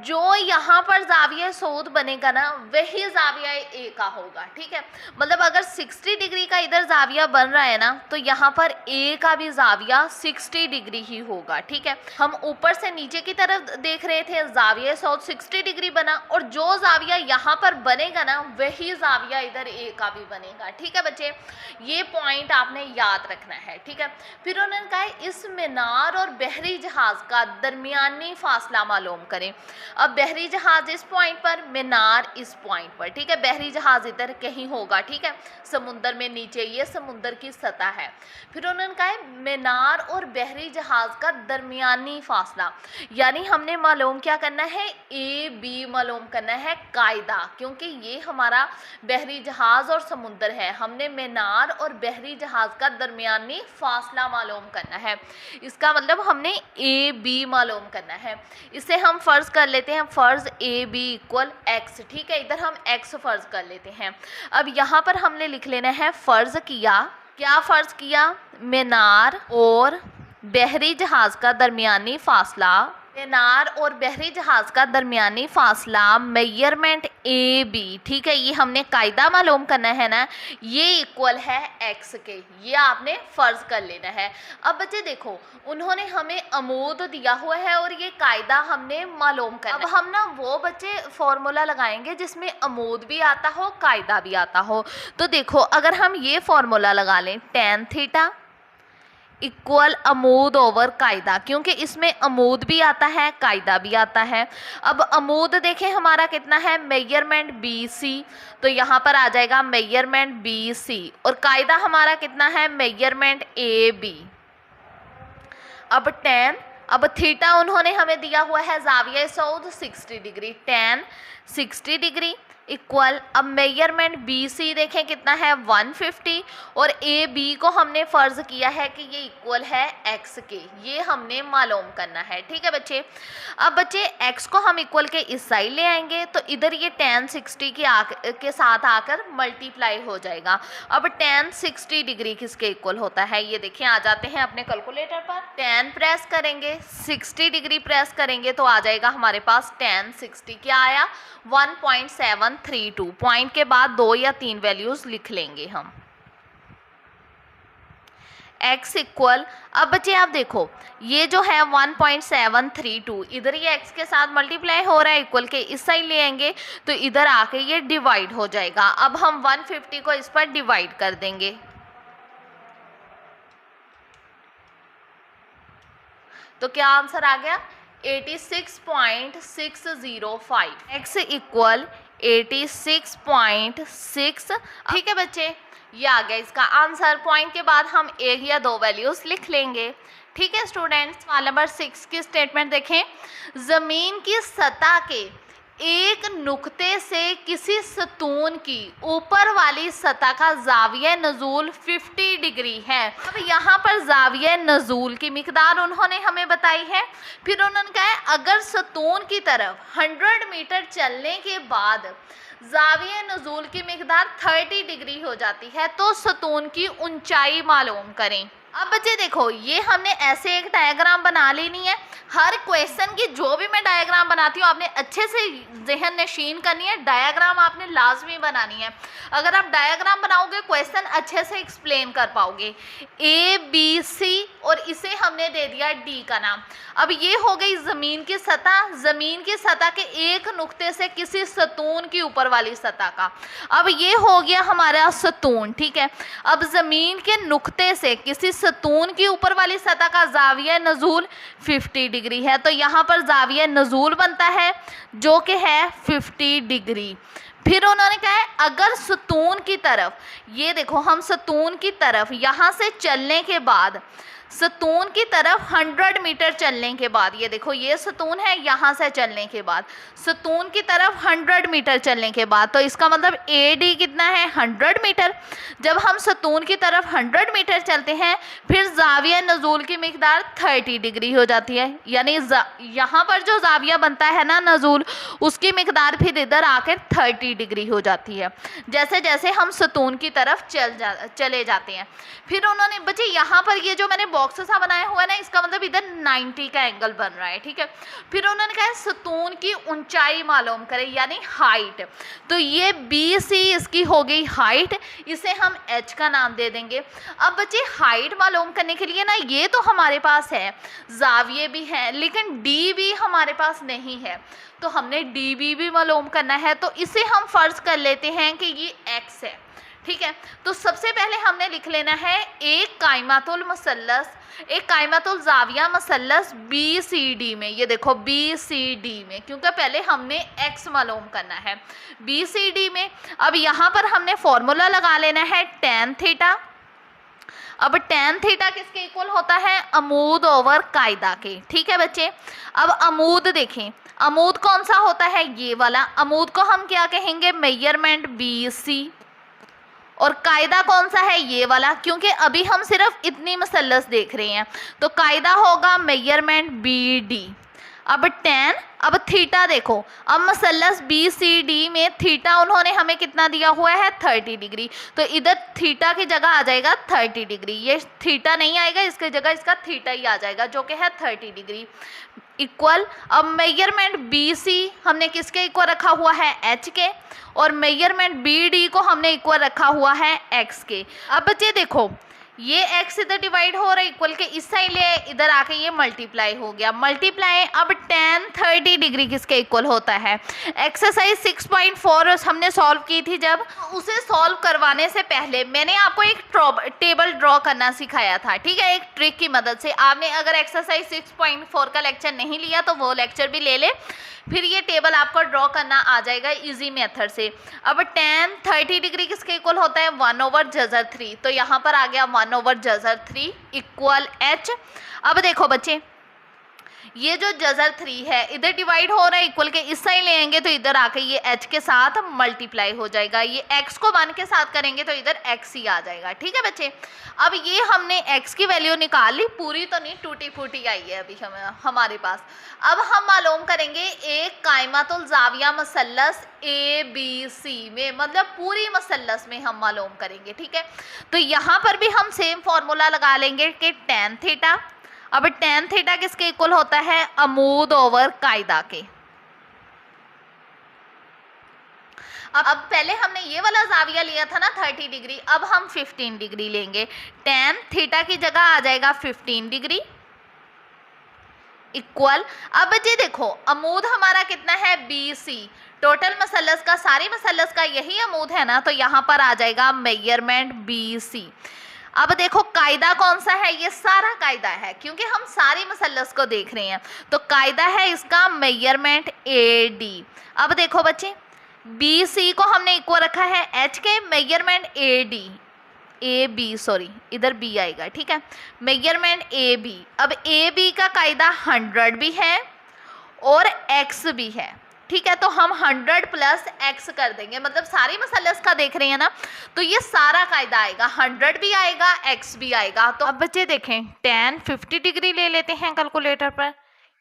जो यहाँ पर ज़ाविया सऊद बनेगा ना, वही ज़ाविया ए का होगा। ठीक है, मतलब अगर 60 डिग्री का इधर ज़ाविया बन रहा है ना, तो यहाँ पर ए का भी ज़ाविया 60 डिग्री ही होगा। ठीक है, हम ऊपर से नीचे की तरफ देख रहे थे, ज़ाविया सऊद 60 डिग्री बना, और जो ज़ाविया यहाँ पर बनेगा ना, वही ज़ाविया इधर ए का भी बनेगा। ठीक है बच्चे, ये पॉइंट आपने याद रखना है। ठीक है, फिर उन्होंने कहा इस मीनार और बहरी जहाज का दरमियानी फासला मालूम करें। अब बहरी जहाज इस पॉइंट पर, मीनार इस पॉइंट पर। ठीक है, बहरी जहाज इधर कहीं होगा। ठीक है, समुंदर में नीचे, ये समुंदर की सतह है। फिर उन्होंने कहा मीनार और बहरी जहाज का दरमियानी फासला, यानी हमने मालूम क्या करना है? ए बी मालूम करना है कायदा, क्योंकि ये हमारा बहरी जहाज और समुंदर है। हमने मीनार और बहरी जहाज का दरमियानी फासला मालूम करना है। इसका मतलब हमने ए बी मालूम करना है। इसे हम फर्ज कर लेते हैं, फर्ज ए बी इक्वल एक्स। ठीक है, इधर हम एक्स फर्ज कर लेते हैं। अब यहाँ पर हमने लिख लेना है फर्ज किया, क्या फर्ज किया? मीनार और बहरी जहाज का दरमियानी फासला, मीनार और बहरी जहाज का दरमियानी फासला मेजरमेंट ए बी। ठीक है, ये हमने कायदा मालूम करना है ना, ये इक्वल है एक्स के, ये आपने फर्ज कर लेना है। अब बच्चे देखो, उन्होंने हमें अमूद दिया हुआ है और ये कायदा हमने मालूम करना है। अब हम ना वो बच्चे फॉर्मूला लगाएंगे जिसमें अमूद भी आता हो, कायदा भी आता हो। तो देखो, अगर हम ये फॉर्मूला लगा लें, tan थीटा इक्वल अमूद ओवर कायदा, क्योंकि इसमें अमूद भी आता है, कायदा भी आता है। अब अमूद देखें हमारा कितना है? मेजरमेंट बी सी, तो यहाँ पर आ जाएगा मेजरमेंट बी सी, और कायदा हमारा कितना है? Measurement A B. अब tan, अब थीटा उन्होंने हमें दिया हुआ है ज़ाविया सऊद 60 डिग्री, tan 60 डिग्री इक्वल, अब मेजरमेंट बी सी देखें कितना है? 150, और ए बी को हमने फ़र्ज़ किया है कि ये इक्वल है एक्स के, ये हमने मालूम करना है। ठीक है बच्चे, अब बच्चे एक्स को हम इक्वल के इस साइड ले आएंगे, तो इधर ये tan 60 के साथ आकर मल्टीप्लाई हो जाएगा। अब tan 60 डिग्री किसके इक्वल होता है? ये देखिए, आ जाते हैं अपने कैलकुलेटर पर, tan प्रेस करेंगे, 60 डिग्री प्रेस करेंगे, तो आ जाएगा हमारे पास tan 60 क्या आया? 1.732। पॉइंट के बाद 2 या 3 वैल्यूज लिख लेंगे हम। x इक्वल, अब बच्चे आप देखो, ये जो है 1.732, इधर ये x के साथ मल्टीप्लाई हो रहा है, इक्वल के इस साइड ले आएंगे तो इधर आके ये डिवाइड हो जाएगा। अब हम 150 को इस पर डिवाइड कर देंगे, तो क्या आंसर आ गया? 86.605। x equal 86.6। ठीक है बच्चे, ये आ गया इसका आंसर। पॉइंट के बाद हम एक या दो वैल्यूज लिख लेंगे। ठीक है स्टूडेंट्स, सवाल नंबर 6 की स्टेटमेंट देखें। ज़मीन की सतह के एक नुक्ते से किसी सतून की ऊपर वाली सतह का ज़ाविया नज़ूल 50 डिग्री है। अब यहाँ पर ज़ाविया नज़ूल की मिकदार उन्होंने हमें बताई है। फिर उन्होंने कहा है अगर सतून की तरफ 100 मीटर चलने के बाद ज़ाविया नज़ूल की मिकदार 30 डिग्री हो जाती है तो सतून की ऊंचाई मालूम करें। अब बच्चे देखो, ये हमने ऐसे एक डायग्राम बना लेनी है। हर क्वेश्चन की जो भी मैं डायग्राम बनाती हूँ आपने अच्छे से जहन नशीन करनी है, डायग्राम आपने लाजमी बनानी है। अगर आप डायग्राम बनाओगे क्वेश्चन अच्छे से एक्सप्लेन कर पाओगे। A B C और इसे हमने दे दिया D का नाम। अब ये हो गई ज़मीन की सतह, ज़मीन की सतह के एक नुक्ते से किसी सतून की ऊपर वाली सतह का। अब ये हो गया हमारा सतून। ठीक है, अब ज़मीन के नुक्ते से किसी सतून की ऊपर वाली सतह का ज़ाविया नज़ूल 50 डिग्री है, तो यहाँ पर ज़ाविया नज़ूल बनता है जो कि है 50 डिग्री। फिर उन्होंने कहा है अगर सतून की तरफ, ये देखो हम सतून की तरफ यहाँ से चलने के बाद, सतून की तरफ 100 मीटर चलने के बाद, ये देखो ये सतून है, यहाँ से चलने के बाद सतून की तरफ 100 मीटर चलने के बाद, तो इसका मतलब AD कितना है 100 मीटर। जब हम सतून की तरफ 100 मीटर चलते हैं फिर ज़ाविया नज़ूल की मिकदार 30 डिग्री हो जाती है, यानी यहाँ पर जो ज़ाविया बनता है ना नज़ूल, उसकी मिकदार फिर इधर आकर 30 डिग्री हो जाती है जैसे जैसे हम सतून की तरफ चले जाते हैं। फिर उन्होंने बच्चे यहाँ पर ये जो मैंने बॉक्स सा बनाया हुआ है ना, इसका मतलब इधर 90 का एंगल बन रहा है। ठीक है, फिर उन्होंने कहा सतून की ऊंचाई मालूम करें यानी हाइट, तो ये BC इसकी हो गई हाइट, इसे हम H का नाम दे देंगे। अब बच्चे हाइट मालूम करने के लिए ना ये तो हमारे पास है, ज़ाविये भी हैं, लेकिन D भी हमारे पास नहीं है, तो हमने DB भी मालूम करना है, तो इसे हम फर्ज कर लेते हैं कि ये X है। ठीक है, तो सबसे पहले हमने लिख लेना है एक कायमातुल मुसल्लस, एक कायमातुल ज़ाविया मुसल्लस BCD में, ये देखो BCD में, क्योंकि पहले हमने X मालूम करना है BCD में। अब यहाँ पर हमने फॉर्मूला लगा लेना है tan थीटा। अब tan थीटा किसके इक्वल होता है, अमूद ओवर कायदा के। ठीक है बच्चे, अब अमूद देखें, अमूद कौन सा होता है, ये वाला। अमूद को हम क्या कहेंगे, मेजरमेंट BC, और कायदा कौन सा है, ये वाला, क्योंकि अभी हम सिर्फ इतनी मसल्लस देख रहे हैं, तो कायदा होगा मेजरमेंट BD। अब tan, अब थीटा देखो, अब मसल्लस BCD में थीटा उन्होंने हमें कितना दिया हुआ है 30 डिग्री, तो इधर थीटा की जगह आ जाएगा 30 डिग्री, ये थीटा नहीं आएगा, इसकी जगह इसका थीटा ही आ जाएगा जो कि है 30 डिग्री इक्वल। अब मेजरमेंट BC हमने किसके इक्वल रखा हुआ है, H के, और मेजरमेंट BD को हमने इक्वल रखा हुआ है X के। अब बच्चे देखो ये x इधर डिवाइड हो रहा है इक्वल के इस साइड ले, इधर आके ये मल्टीप्लाई हो गया, मल्टीप्लाई। अब tan 30 डिग्री किसके इक्वल होता है, एक्सरसाइज 6.4 हमने सॉल्व की थी, जब उसे सॉल्व करवाने से पहले मैंने आपको एक टेबल ड्रॉ करना सिखाया था। ठीक है, एक ट्रिक की मदद से। आपने अगर एक्सरसाइज 6.4 का लेक्चर नहीं लिया तो वो लेक्चर भी ले ले, फिर ये टेबल आपको ड्रॉ करना आ जाएगा इजी मेथड से। अब tan 30 डिग्री किसके इक्वल होता है, 1/3, तो यहाँ पर आ गया 1/3 इक्वल H। अब देखो बच्चे ये जो जजर 3 है इधर डिवाइड हो रहा है इक्वल के इस साइड ले आएंगे तो इधर आके ये h के साथ मल्टीप्लाई हो जाएगा, ये x को 1 के साथ करेंगे तो इधर x ही आ जाएगा। ठीक है बच्चे, अब ये हमने x की वैल्यू निकाल ली, पूरी तो नहीं टूटी फूटी आई है अभी हमारे पास। अब हम मालूम करेंगे एक कायमातुल ज़ाविया मसल्लस ABC में, मतलब पूरी मसल्लस में हम मालूम करेंगे। ठीक है, तो यहाँ पर भी हम सेम फॉर्मूला लगा लेंगे कि tan थीटा। अब tan थीटा किसके इक्वल होता है, अमूद ओवर कायदा के। अब पहले हमने ये वाला जाविया लिया था ना 30 डिग्री, अब हम 15 डिग्री लेंगे। tan थीटा की जगह आ जाएगा 15 डिग्री इक्वल। अब जी देखो अमूद हमारा कितना है BC, टोटल मसल्लस का सारी मसल्लस का यही अमूद है ना, तो यहाँ पर आ जाएगा मेजरमेंट BC। अब देखो कायदा कौन सा है, ये सारा कायदा है क्योंकि हम सारी मसल्लस को देख रहे हैं, तो कायदा है इसका मेजरमेंट AD। अब देखो बच्चे बी सी को हमने इक्वल रखा है H K, measurement A D, A B sorry इधर बी आएगा, ठीक है, मेजरमेंट ए बी। अब ए बी का कायदा 100 भी है और x भी है, ठीक है, तो हम 100 प्लस x कर देंगे, मतलब सारी मसलस का देख रहे हैं ना, तो ये सारा कायदा आएगा, 100 भी आएगा x भी आएगा। तो अब बच्चे देखें tan 50 डिग्री ले लेते हैं कैलकुलेटर पर,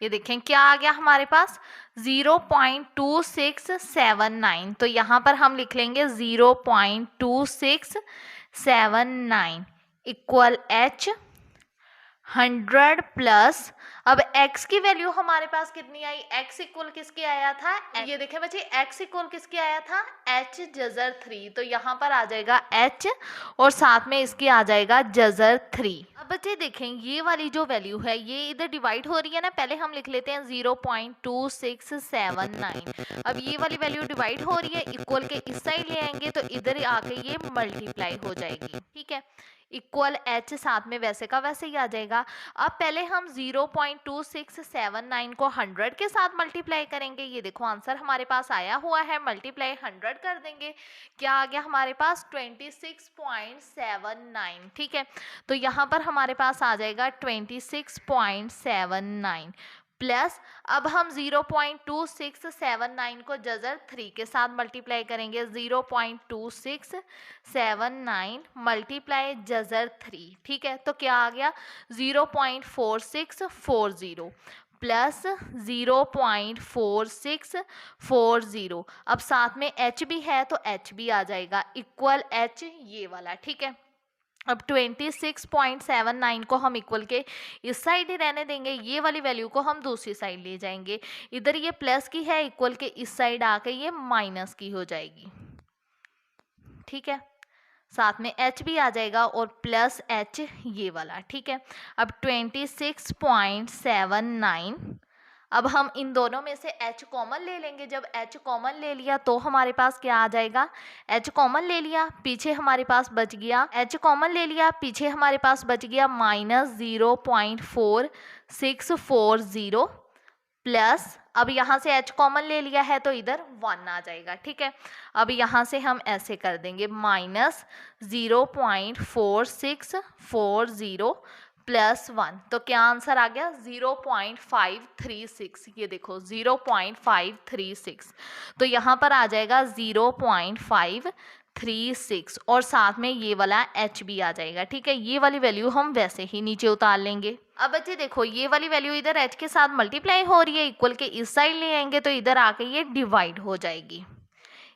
ये देखें क्या आ गया हमारे पास 0.2679, तो यहाँ पर हम लिख लेंगे 0.2679 इक्वल h 100 प्लस, अब x की वैल्यू हमारे पास कितनी आई, x इक्वल किसके आया था, ये देखें बच्चे x इक्वल किसके आया था, h जजर 3, तो यहाँ पर आ जाएगा h और साथ में इसकी आ जाएगा जजर 3। अब बच्चे देखें ये वाली जो वैल्यू है ये इधर डिवाइड हो रही है ना, पहले हम लिख लेते हैं 0.2679, अब ये वाली वैल्यू डिवाइड हो रही है, इक्वल के इस साइड ले आएंगे तो इधर आके ये मल्टीप्लाई हो जाएगी, ठीक है, इक्वल h साथ में वैसे का वैसे ही आ जाएगा। अब पहले हम 0.2679 को 100 के साथ मल्टीप्लाई करेंगे, ये देखो आंसर हमारे पास आया हुआ है, मल्टीप्लाई 100 कर देंगे, क्या आ गया हमारे पास 26.79, ठीक है, तो यहाँ पर हमारे पास आ जाएगा 26.79 प्लस, अब हम 0.2679 को जजर 3 के साथ मल्टीप्लाई करेंगे, 0.2679 मल्टीप्लाई जजर 3, ठीक है, तो क्या आ गया 0.4640 प्लस 0.4640, अब साथ में h भी है तो h भी आ जाएगा, इक्वल h ये वाला, ठीक है। अब 26.79 को हम इक्वल के इस साइड ही रहने देंगे, ये वाली वैल्यू को हम दूसरी साइड ले जाएंगे, इधर ये प्लस की है, इक्वल के इस साइड आके ये माइनस की हो जाएगी, ठीक है, साथ में h भी आ जाएगा और प्लस h ये वाला, ठीक है। अब 26.79, अब हम इन दोनों में से h कॉमन ले लेंगे, जब h कॉमन ले लिया तो हमारे पास क्या आ जाएगा, h कॉमन ले लिया पीछे हमारे पास बच गया, h कॉमन ले लिया पीछे हमारे पास बच गया माइनस 0.4640 प्लस, अब यहाँ से h कॉमन ले लिया है तो इधर 1 आ जाएगा, ठीक है, अब यहाँ से हम ऐसे कर देंगे माइनस 0.4640 प्लस 1, तो क्या आंसर आ गया 0.536, ये देखो 0.536, तो यहाँ पर आ जाएगा 0.536 और साथ में ये वाला h भी आ जाएगा, ठीक है, ये वाली वैल्यू हम वैसे ही नीचे उतार लेंगे। अब बच्चे देखो ये वाली वैल्यू इधर h के साथ मल्टीप्लाई हो रही है, इक्वल के इस साइड ले आएंगे तो इधर आके ये डिवाइड हो जाएगी,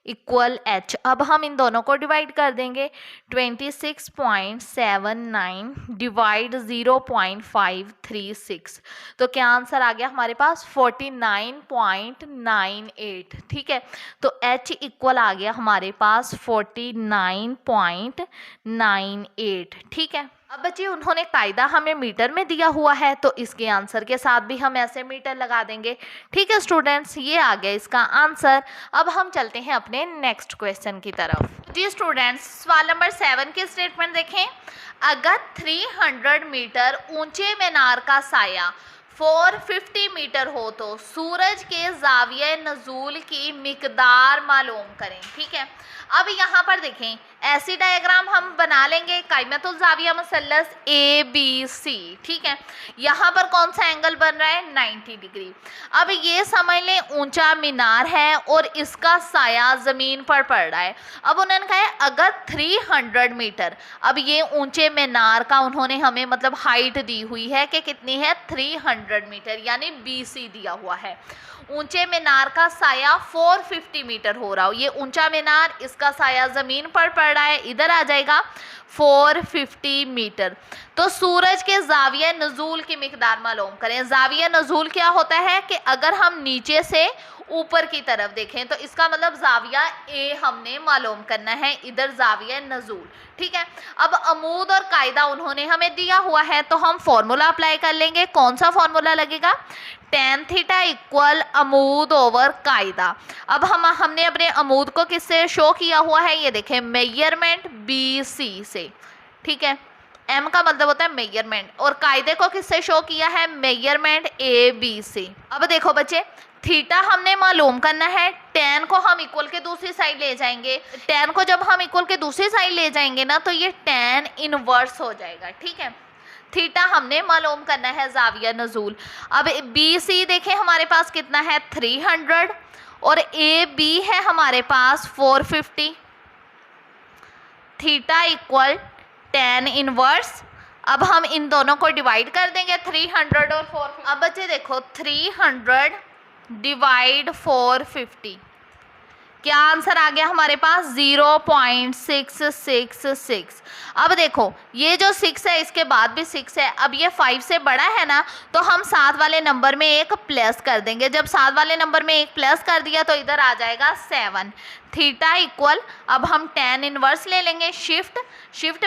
इक्वल h, अब हम इन दोनों को डिवाइड कर देंगे, 26.79 डिवाइड 0.536, तो क्या आंसर आ गया हमारे पास 49.98, ठीक है, तो h इक्वल आ गया हमारे पास 49.98, ठीक है। अब बच्चे उन्होंने कायदा हमें मीटर में दिया हुआ है तो इसके आंसर के साथ भी हम ऐसे मीटर लगा देंगे, ठीक है स्टूडेंट्स, ये आ गया इसका आंसर। अब हम चलते हैं अपने नेक्स्ट क्वेश्चन की तरफ। जी स्टूडेंट्स सवाल नंबर 7 के स्टेटमेंट देखें, अगर 300 मीटर ऊंचे मीनार का साया 450 मीटर हो तो सूरज के जाविये नजूल की मिकदार मालूम करें, ठीक है। अब यहाँ पर देखें ऐसी डायग्राम हम बना लेंगे, कायमतुल जाविया मसल्लस ए बी सी, ठीक है, यहाँ पर कौन सा एंगल बन रहा है 90 डिग्री। अब ये समझ लें ऊंचा मीनार है और इसका साया ज़मीन पर पड़ रहा है। अब उन्होंने कहा है अगर 300 मीटर, अब ये ऊंचे मीनार का उन्होंने हमें मतलब हाइट दी हुई है कि कितनी है 300 मीटर, यानी BC दिया हुआ है। ऊंचे मीनार का साया 450 मीटर हो रहा हो, ये ऊंचा मीनार इसका साया ज़मीन पर पड़ रहा है, इधर आ जाएगा 450 मीटर। तो सूरज के जाविया नजूल की मिकदार मालूम करें। जाविया नजूल क्या होता है कि अगर हम नीचे से ऊपर की तरफ देखें तो इसका मतलब जाविया ए हमने मालूम करना है, इधर जाविया नजूल, ठीक है। अब अमूद और कायदा उन्होंने हमें दिया हुआ है तो हम फॉर्मूला अप्लाई कर लेंगे। कौन सा फॉर्मूला लगेगा, tan थीटा इक्वल अमूद ओवर कायदा। अब हमने अपने अमूद को किससे शो किया हुआ है, ये देखें मेजरमेंट BC से, ठीक है, M का मतलब होता है मेजरमेंट, और कायदे को किससे शो किया है मेजरमेंट AB से। अब देखो बच्चे थीटा हमने मालूम करना है, tan को हम इक्वल के दूसरी साइड ले जाएंगे। tan को जब हम इक्वल के दूसरी साइड ले जाएंगे ना तो ये tan इनवर्स हो जाएगा, ठीक है। थीटा हमने मालूम करना है ज़ाविया नज़ूल। अब बी सी देखें हमारे पास कितना है 300 और ए बी है हमारे पास 450। Theta equal tan inverse. अब हम इन दोनों को डिवाइड कर देंगे 300 और 450। अब बच्चे देखो 300 डिवाइड 450, क्या आंसर आ गया हमारे पास 0.666। अब देखो ये जो 6 है इसके बाद भी 6 है, अब ये 5 से बड़ा है ना तो हम साथ वाले नंबर में एक प्लस कर देंगे। जब साथ वाले नंबर में एक प्लस कर दिया तो इधर आ जाएगा 7। थीटा इक्वल, अब हम tan इनवर्स ले लेंगे, शिफ्ट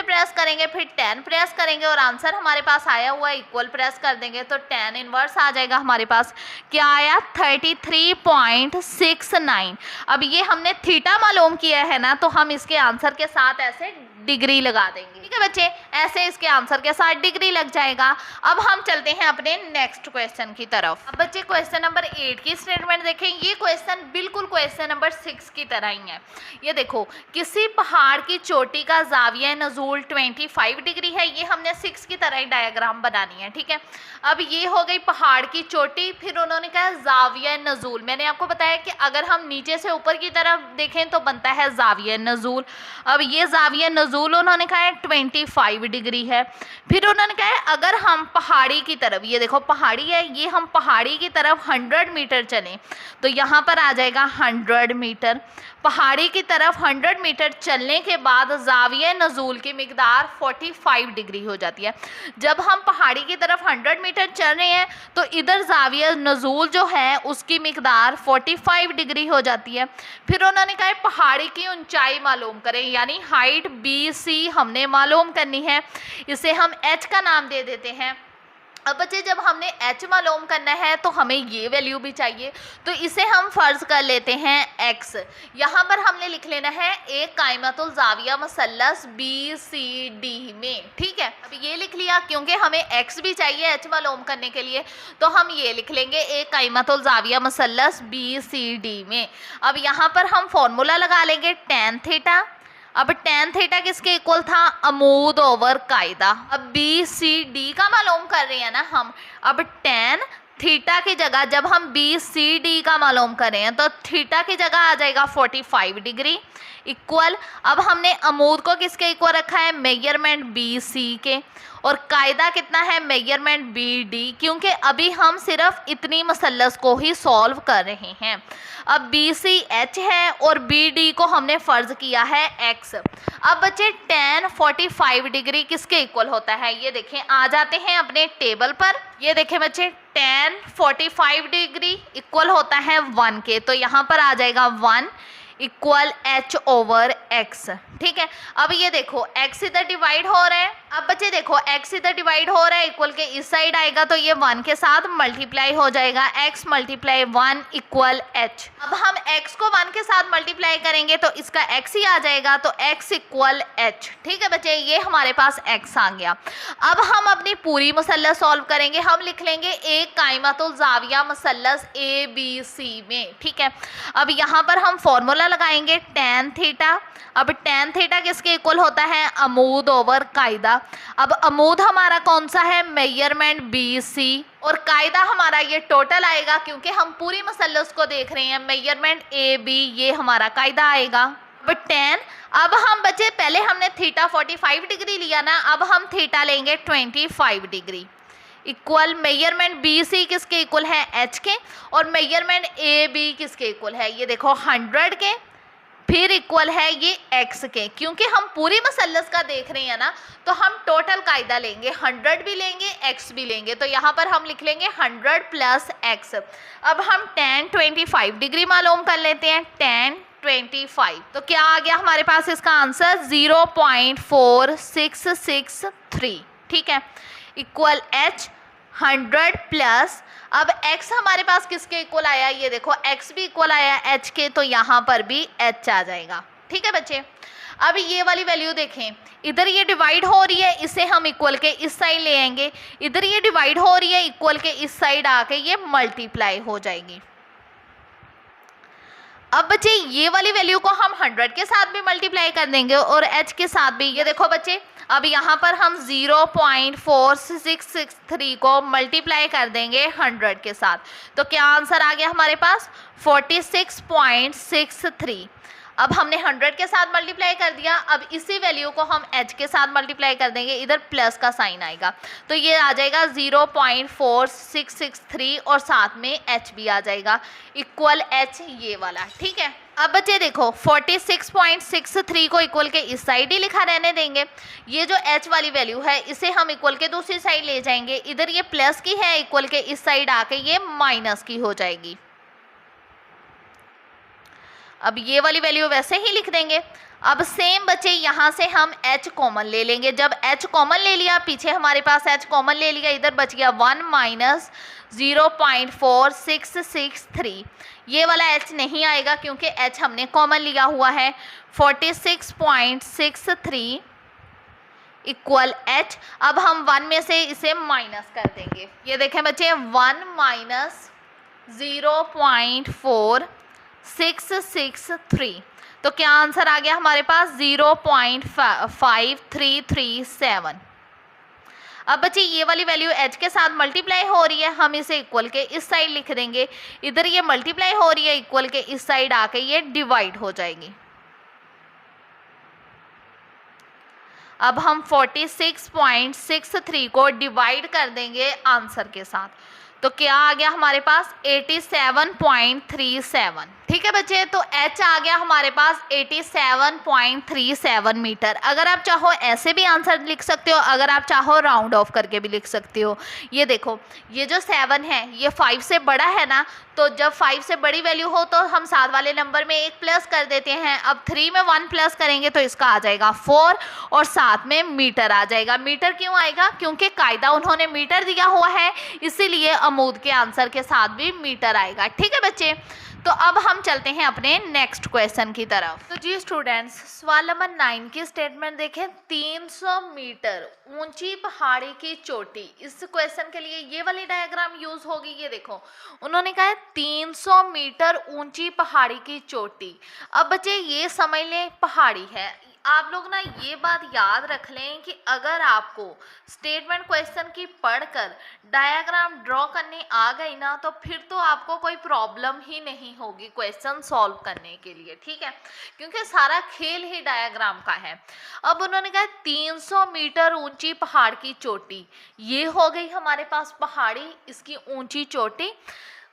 प्रेस करेंगे, फिर tan प्रेस करेंगे और आंसर हमारे पास आया हुआ इक्वल प्रेस कर देंगे तो tan इनवर्स आ जाएगा हमारे पास। क्या आया 33.69। अब ये हमने थीटा मालूम किया है ना तो हम इसके आंसर के साथ ऐसे डिग्री लगा देंगे, ठीक है बच्चे, ऐसे इसके आंसर के साथ डिग्री लग जाएगा। अब हम चलते हैं अपने नेक्स्ट क्वेश्चन की तरफ। अब बच्चे क्वेश्चन नंबर 8 की स्टेटमेंट देखें। ये क्वेश्चन बिल्कुल क्वेश्चन नंबर 6 की तरह ही है। ये देखो किसी पहाड़ की चोटी का ज़ाविया नज़ूल 25 डिग्री है। ये हमने 6 की तरह ही डायग्राम बनानी है, ठीक है। अब ये हो गई पहाड़ की चोटी, फिर उन्होंने कहा ज़ाविया नज़ूल। मैंने आपको बताया कि अगर हम नीचे से ऊपर की तरफ देखें तो बनता है ज़ाविया नज़ूल। अब ये ज़ाविया नज़ूल उन्होंने कहा है 25 डिग्री है। फिर उन्होंने कहा है अगर हम पहाड़ी की तरफ, ये देखो पहाड़ी है, ये हम पहाड़ी की तरफ 100 मीटर चलें तो यहाँ पर आ जाएगा 100 मीटर। पहाड़ी की तरफ 100 मीटर चलने के बाद ज़ाविया नज़ूल की मिकदार 45 डिग्री हो जाती है। जब हम पहाड़ी की तरफ 100 मीटर चल रहे हैं तो इधर ज़ाविया नज़ूल जो है उसकी मिकदार 45 डिग्री हो जाती है। फिर उन्होंने कहा पहाड़ी की ऊंचाई मालूम करें, यानी हाइट BC हमने मालूम करनी है। इसे हम H का नाम दे देते हैं। अब बच्चे जब हमने H मालूम करना है तो हमें ये वैल्यू भी चाहिए, तो इसे हम फ़र्ज़ कर लेते हैं X। यहाँ पर हमने लिख लेना है एक कायमतुल ज़ाविया मसल्लस BCD में, ठीक है। अब ये लिख लिया, क्योंकि हमें X भी चाहिए H मालूम करने के लिए तो हम ये लिख लेंगे एक कायमतुल ज़ाविया मसल्लस BCD में। अब यहाँ पर हम फॉर्मूला लगा लेंगे tan थीटा। अब tan थीटा किसके इक्वल था, अमूद ओवर कायदा। अब BCD का मालूम कर रहे हैं ना हम। अब tan थीटा की जगह जब हम BCD का मालूम करें तो थीटा की जगह आ जाएगा 45 डिग्री इक्वल। अब हमने अमूद को किसके इक्वल रखा है, मेजरमेंट BC के, और कायदा कितना है, मेजरमेंट BD, क्योंकि अभी हम सिर्फ इतनी मसल्लस को ही सॉल्व कर रहे हैं। अब BC H है और BD को हमने फ़र्ज़ किया है X। अब बच्चे tan 45 डिग्री किसके इक्वल होता है, ये देखें, आ जाते हैं अपने टेबल पर। ये देखें बच्चे tan 45 डिग्री इक्वल होता है 1 के, तो यहाँ पर आ जाएगा 1 इक्वल H ओवर X, ठीक है। अब ये देखो X इधर डिवाइड हो रहा है। अब बच्चे देखो X इधर डिवाइड हो रहा है, इक्वल के इस साइड आएगा तो ये 1 के साथ मल्टीप्लाई हो जाएगा, X मल्टीप्लाई 1 इक्वल H। अब हम X को 1 के साथ मल्टीप्लाई करेंगे तो इसका X ही आ जाएगा, तो X इक्वल H, ठीक है बच्चे, ये हमारे पास X आ गया। अब हम अपनी पूरी मसल्लस सॉल्व करेंगे। हम लिख लेंगे एक कायमतुल ज़ाविया मसल्लस ABC में, ठीक है। अब यहाँ पर हम फॉर्मूला लगाएंगे tan थीटा। अब tan थीटा किसके इक्वल होता है, अमूद ओवर कायदा। अब अमूद हमारा कौन सा है, मेजरमेंट BC, और कायदा हमारा ये टोटल आएगा क्योंकि हम पूरी मसल्लस को देख रहे हैं, मेजरमेंट AB, ये हमारा कायदा आएगा। अब tan, अब हम बच्चे पहले हमने थीटा 45 डिग्री लिया ना, अब हम थीटा लेंगे 25 डिग्री इक्वल मेजरमेंट BC किसके इक्वल है, H के, और मेजरमेंट AB किसके इक्वल है, ये देखो 100 के, फिर इक्वल है ये X के। क्योंकि हम पूरी मसल्लस का देख रहे हैं ना तो हम टोटल कायदा लेंगे, 100 भी लेंगे X भी लेंगे, तो यहाँ पर हम लिख लेंगे 100 प्लस X। अब हम tan 25 डिग्री मालूम कर लेते हैं, tan 25, तो क्या आ गया हमारे पास इसका आंसर 0.4663, ठीक है, इक्वल H 100 प्लस, अब x हमारे पास किसके इक्वल आया, ये देखो x भी इक्वल आया h के, तो यहाँ पर भी h आ जाएगा, ठीक है बच्चे। अब ये वाली वैल्यू देखें, इधर ये डिवाइड हो रही है, इसे हम इक्वल के इस साइड ले आएंगे, इधर ये डिवाइड हो रही है, इक्वल के इस साइड आके ये मल्टीप्लाई हो जाएगी, अब बच्चे ये वाली वैल्यू को हम 100 के साथ भी मल्टीप्लाई कर देंगे और h के साथ भी। ये देखो बच्चे, अब यहाँ पर हम 0.4663 को मल्टीप्लाई कर देंगे 100 के साथ, तो क्या आंसर आ गया हमारे पास 46.63। अब हमने 100 के साथ मल्टीप्लाई कर दिया, अब इसी वैल्यू को हम h के साथ मल्टीप्लाई कर देंगे, इधर प्लस का साइन आएगा, तो ये आ जाएगा 0.4663 और साथ में h भी आ जाएगा, इक्वल h ये वाला। ठीक है, अब बच्चे देखो 46.63 को इक्वल के इस साइड ही लिखा रहने देंगे। ये जो h वाली वैल्यू है इसे हम इक्वल के दूसरी साइड ले जाएंगे, इधर ये प्लस की है, इक्वल के इस साइड आके ये माइनस की हो जाएगी। अब ये वाली वैल्यू वैसे ही लिख देंगे। अब सेम बच्चे यहाँ से हम h कॉमन ले लेंगे, जब h कॉमन ले लिया, पीछे हमारे पास h कॉमन ले लिया, इधर बच गया 1 माइनस 0.4663। ये वाला h नहीं आएगा क्योंकि h हमने कॉमन लिया हुआ है। 46.63 इक्वल h। अब हम 1 में से इसे माइनस कर देंगे। ये देखें बच्चे, 1 माइनस 0.4663, तो क्या आंसर आ गया हमारे पास 0.5337। अब बच्चे ये वाली वैल्यू h के साथ मल्टीप्लाई हो रही है, हम इसे इक्वल के इस साइड लिख देंगे, इधर ये मल्टीप्लाई हो रही है, इक्वल के इस साइड आके ये डिवाइड हो जाएगी। अब हम 46.63 को डिवाइड कर देंगे आंसर के साथ, तो क्या आ गया हमारे पास 87.37। ठीक है बच्चे, तो h आ गया हमारे पास 87.37 मीटर। अगर आप चाहो ऐसे भी आंसर लिख सकते हो, अगर आप चाहो राउंड ऑफ करके भी लिख सकते हो। ये देखो, ये जो 7 है ये 5 से बड़ा है ना, तो जब 5 से बड़ी वैल्यू हो तो हम साथ वाले नंबर में एक प्लस कर देते हैं। अब 3 में 1 प्लस करेंगे तो इसका आ जाएगा 4 और साथ में मीटर आ जाएगा। मीटर क्यों आएगा? क्योंकि कायदा उन्होंने मीटर दिया हुआ है, इसीलिए अमूद के आंसर के साथ भी मीटर आएगा। ठीक है बच्चे, तो अब हम चलते हैं अपने नेक्स्ट क्वेश्चन की तरफ। तो जी स्टूडेंट्स, सवाल नंबर 9 की स्टेटमेंट देखें। 300 मीटर ऊंची पहाड़ी की चोटी, इस क्वेश्चन के लिए ये वाली डायग्राम यूज होगी। ये देखो, उन्होंने कहा है 300 मीटर ऊंची पहाड़ी की चोटी। अब बच्चे ये समझ लें पहाड़ी है। आप लोग ना ये बात याद रख लें कि अगर आपको स्टेटमेंट क्वेश्चन की पढ़कर डायग्राम ड्रॉ करने आ गई ना, तो फिर तो आपको कोई प्रॉब्लम ही नहीं होगी क्वेश्चन सॉल्व करने के लिए। ठीक है, क्योंकि सारा खेल ही डायग्राम का है। अब उन्होंने कहा 300 मीटर ऊंची पहाड़ की चोटी, ये हो गई हमारे पास पहाड़ी, इसकी ऊंची चोटी।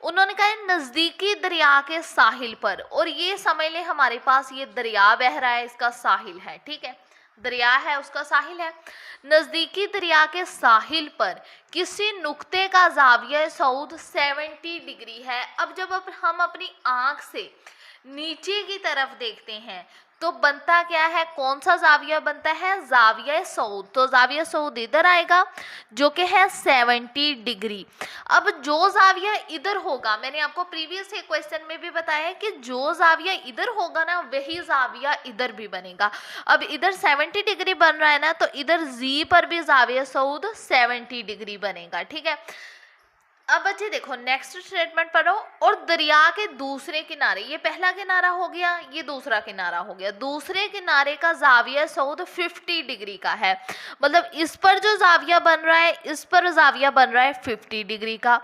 उन्होंने कहा नजदीकी दरिया के साहिल पर, और ये समझ ले हमारे पास ये दरिया बह रहा है, इसका साहिल है। ठीक है, दरिया है उसका साहिल है। नजदीकी दरिया के साहिल पर किसी नुक्ते का जाविया सऊद 70 डिग्री है। अब जब हम अपनी आंख से नीचे की तरफ देखते हैं तो बनता क्या है, कौन सा जाविया बनता है? जाविया सऊद। तो जाविया सऊद इधर आएगा जो कि है 70 डिग्री। अब जो जाविया इधर होगा, मैंने आपको प्रीवियस क्वेश्चन में भी बताया है कि जो जाविया इधर होगा ना, वही जाविया इधर भी बनेगा। अब इधर 70 डिग्री बन रहा है ना, तो इधर जी पर भी जाविया सऊद 70 डिग्री बनेगा। ठीक है, अब बच्चे देखो नेक्स्ट स्टेटमेंट पढ़ो। और दरिया के दूसरे किनारे, ये पहला किनारा हो गया, ये दूसरा किनारा हो गया, दूसरे किनारे का जाविया सऊद 50 डिग्री का है। मतलब इस पर जो जाविया बन रहा है, इस पर जाविया बन रहा है 50 डिग्री का।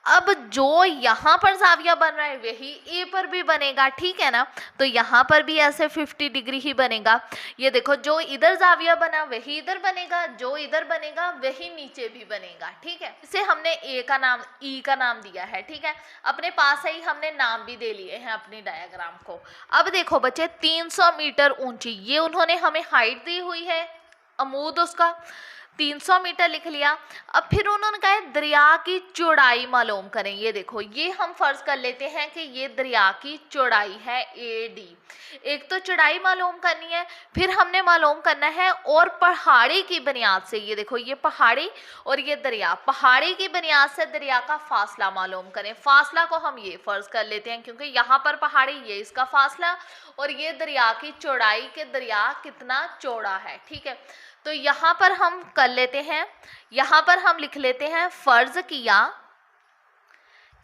अब जो यहाँ पर जाविया बन रहा है वही ए पर भी बनेगा। ठीक है ना, तो यहाँ पर भी ऐसे 50 डिग्री ही बनेगा। ये देखो, जो इधर जाविया बना वही इधर बनेगा, जो इधर बनेगा वही नीचे भी बनेगा। ठीक है, इसे हमने ए का नाम, ई का नाम दिया है। ठीक है, अपने पास ही हमने नाम भी दे लिए हैं अपनी डायग्राम को। अब देखो बच्चे, 300 मीटर ऊंची, ये उन्होंने हमें हाइट दी हुई है, अमूद उसका 300 मीटर लिख लिया। अब फिर उन्होंने कहा दरिया की चौड़ाई मालूम करें। ये देखो, ये हम फर्ज कर लेते हैं कि ये दरिया की चौड़ाई है AD। एक तो चौड़ाई मालूम करनी है, फिर हमने मालूम करना है और पहाड़ी की बुनियाद से, ये देखो ये पहाड़ी और ये दरिया, पहाड़ी की बुनियाद से दरिया का फासला मालूम करें। फासला को हम ये फर्ज कर लेते हैं क्योंकि यहाँ पर पहाड़ी, ये इसका फासला, और ये दरिया की चौड़ाई के दरिया कितना चौड़ा है। ठीक है, तो यहाँ पर हम कर लेते हैं, यहाँ पर हम लिख लेते हैं फर्ज किया।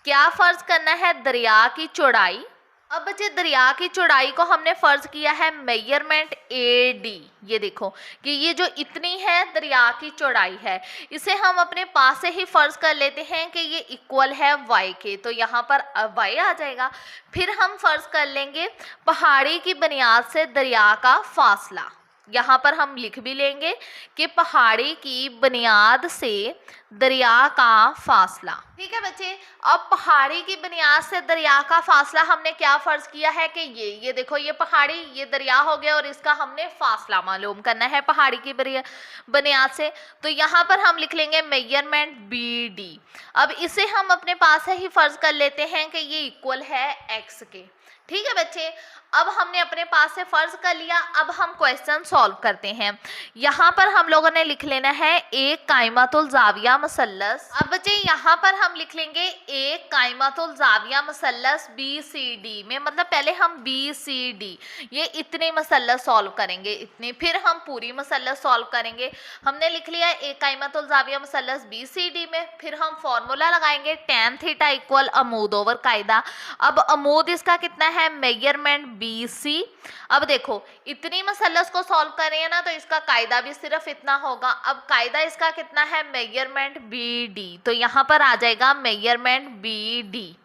क्या फर्ज करना है? दरिया की चौड़ाई अब बच्चे दरिया की चौड़ाई को हमने फर्ज किया है मेजरमेंट AD। ये देखो कि ये जो इतनी है दरिया की चौड़ाई है, इसे हम अपने पास से ही फर्ज कर लेते हैं कि ये इक्वल है y के, तो यहाँ पर y आ जाएगा। फिर हम फर्ज कर लेंगे पहाड़ी की बुनियाद से दरिया का फासला। यहाँ पर हम लिख भी लेंगे कि पहाड़ी की बुनियाद से दरिया का फासला। ठीक है बच्चे, अब पहाड़ी की बुनियाद से दरिया का फासला हमने क्या फर्ज किया है कि ये देखो ये पहाड़ी, ये दरिया हो गया और इसका हमने फासला मालूम करना है पहाड़ी की बुनियाद से। तो यहाँ पर हम लिख लेंगे मेजरमेंट BD। अब इसे हम अपने पास से ही फर्ज कर लेते हैं कि ये इक्वल है x के। ठीक है बच्चे, अब हमने अपने पास से फर्ज कर लिया। अब हम क्वेश्चन सॉल्व करते हैं। यहाँ पर हम लोगों ने लिख लेना है एक कायमतुल जाविया मसल्लस। अब बच्चे यहाँ पर हम लिख लेंगे एक कायमतुल जाविया मसल्लस BCD में, मतलब पहले हम BCD ये इतने मसल्लस सॉल्व करेंगे, इतने, फिर हम पूरी मसल्लस सॉल्व करेंगे। हमने लिख लिया एक कायमतुल जाविया मसल्लस BCD में, फिर हम फॉर्मूला लगाएंगे tan थीटा इक्वल अमूद ओवर कायदा। अब अमूद इसका कितना है मेजरमेंट BC। अब देखो इतनी मसल्लस को सॉल्व कर रहे हैं ना, तो इसका कायदा भी सिर्फ इतना होगा। अब कायदा इसका कितना है मेजरमेंट BD, तो यहाँ पर आ जाएगा मेजरमेंट BD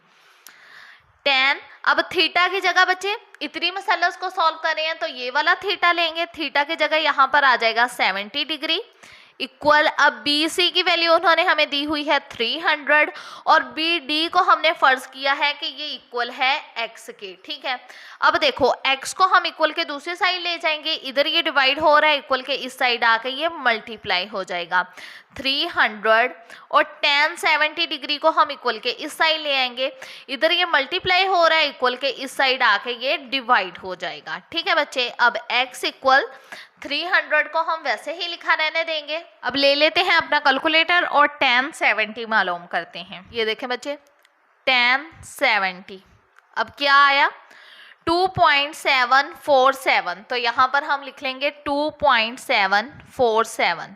tan। अब थीटा की जगह बच्चे इतनी मसल्लस को सॉल्व कर रहे हैं तो ये वाला थीटा लेंगे, थीटा की जगह यहाँ पर आ जाएगा 70 डिग्री इक्वल। अब BC की वैल्यू उन्होंने हमें दी हुई है 300 और BD को हमने फर्ज किया है कि ये इक्वल है x के। ठीक है, अब देखो x को हम इक्वल के दूसरी साइड ले जाएंगे, इधर ये डिवाइड हो रहा है, इक्वल के इस साइड आके ये मल्टीप्लाई हो जाएगा 300 और tan 70 डिग्री को हम इक्वल के इस साइड ले आएंगे, इधर ये मल्टीप्लाई हो रहा है, इक्वल के इस साइड आके ये डिवाइड हो जाएगा। ठीक है बच्चे, अब x इक्वल 300 को हम वैसे ही लिखा रहने देंगे। अब ले लेते हैं अपना कैलकुलेटर और tan 70 मालूम करते हैं। ये देखें बच्चे tan 70 अब क्या आया 2.747, तो यहाँ पर हम लिख लेंगे 2.747।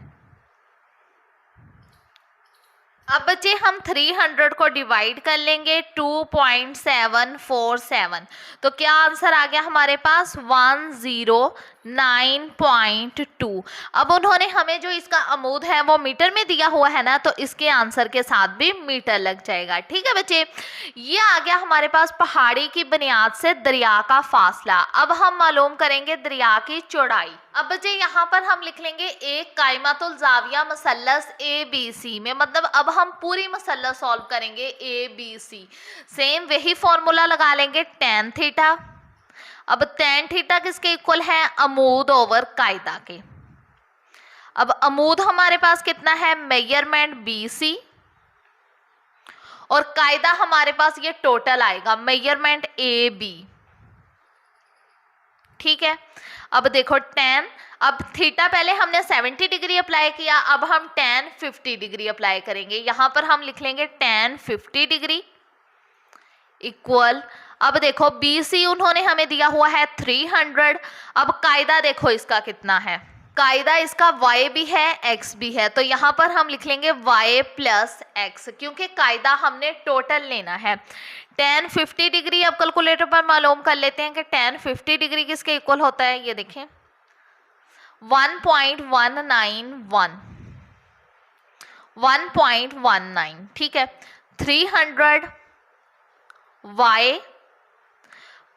अब बच्चे हम 300 को डिवाइड कर लेंगे 2.747, तो क्या आंसर आ गया हमारे पास 109.2। अब उन्होंने हमें जो इसका अमूद है वो मीटर में दिया हुआ है ना, तो इसके आंसर के साथ भी मीटर लग जाएगा। ठीक है बच्चे, ये आ गया हमारे पास पहाड़ी की बुनियाद से दरिया का फासला। अब हम मालूम करेंगे दरिया की चौड़ाई। अब बच्चे यहाँ पर हम लिख लेंगे एक कायमतुल जाविया मसल्लस ABC में, मतलब अब हम पूरी मसल्लस सॉल्व करेंगे ABC। सेम वही फॉर्मूला लगा लेंगे tan थीटा। अब tan थीटा किसके इक्वल है अमूद ओवर कायदा के। अब अमूद हमारे पास कितना है मेजरमेंट BC और कायदा हमारे पास ये टोटल आएगा मेजरमेंट AB। ठीक है, अब देखो tan, अब थीटा पहले हमने 70 डिग्री अप्लाई किया, अब हम tan 50 डिग्री अप्लाई करेंगे। यहाँ पर हम लिख लेंगे tan 50 डिग्री इक्वल। अब देखो BC उन्होंने हमें दिया हुआ है 300। अब कायदा देखो इसका कितना है, कायदा इसका y भी है x भी है, तो यहाँ पर हम लिख लेंगे y प्लस x, क्योंकि कायदा हमने टोटल लेना है। tan 50 डिग्री अब कैलकुलेटर पर मालूम कर लेते हैं कि tan 50 डिग्री किसके इक्वल होता है। ये देखें 1.19। ठीक है, 300 y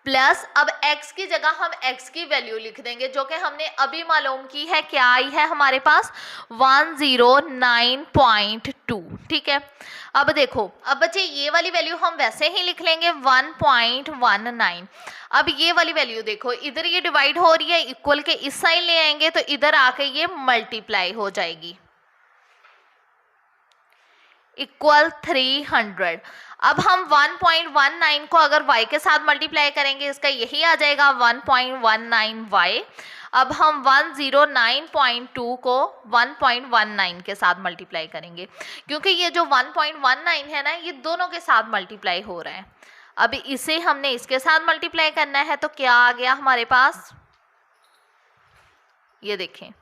प्लस अब x की जगह हम x की वैल्यू लिख देंगे जो कि हमने अभी मालूम की है, क्या आई है हमारे पास 109.2। ठीक है, अब देखो अब बच्चे ये वाली वैल्यू हम वैसे ही लिख लेंगे 1.19। अब ये वाली वैल्यू देखो इधर ये डिवाइड हो रही है, इक्वल के इस साइड ले आएंगे तो इधर आके ये मल्टीप्लाई हो जाएगी इक्वल 300। अब हम 1.19 को अगर y के साथ मल्टीप्लाई करेंगे इसका यही आ जाएगा 1.19y। अब हम 109.2 को 1.19 के साथ मल्टीप्लाई करेंगे, क्योंकि ये जो 1.19 है ना ये दोनों के साथ मल्टीप्लाई हो रहा है। अब इसे हमने इसके साथ मल्टीप्लाई करना है, तो क्या आ गया हमारे पास, ये देखें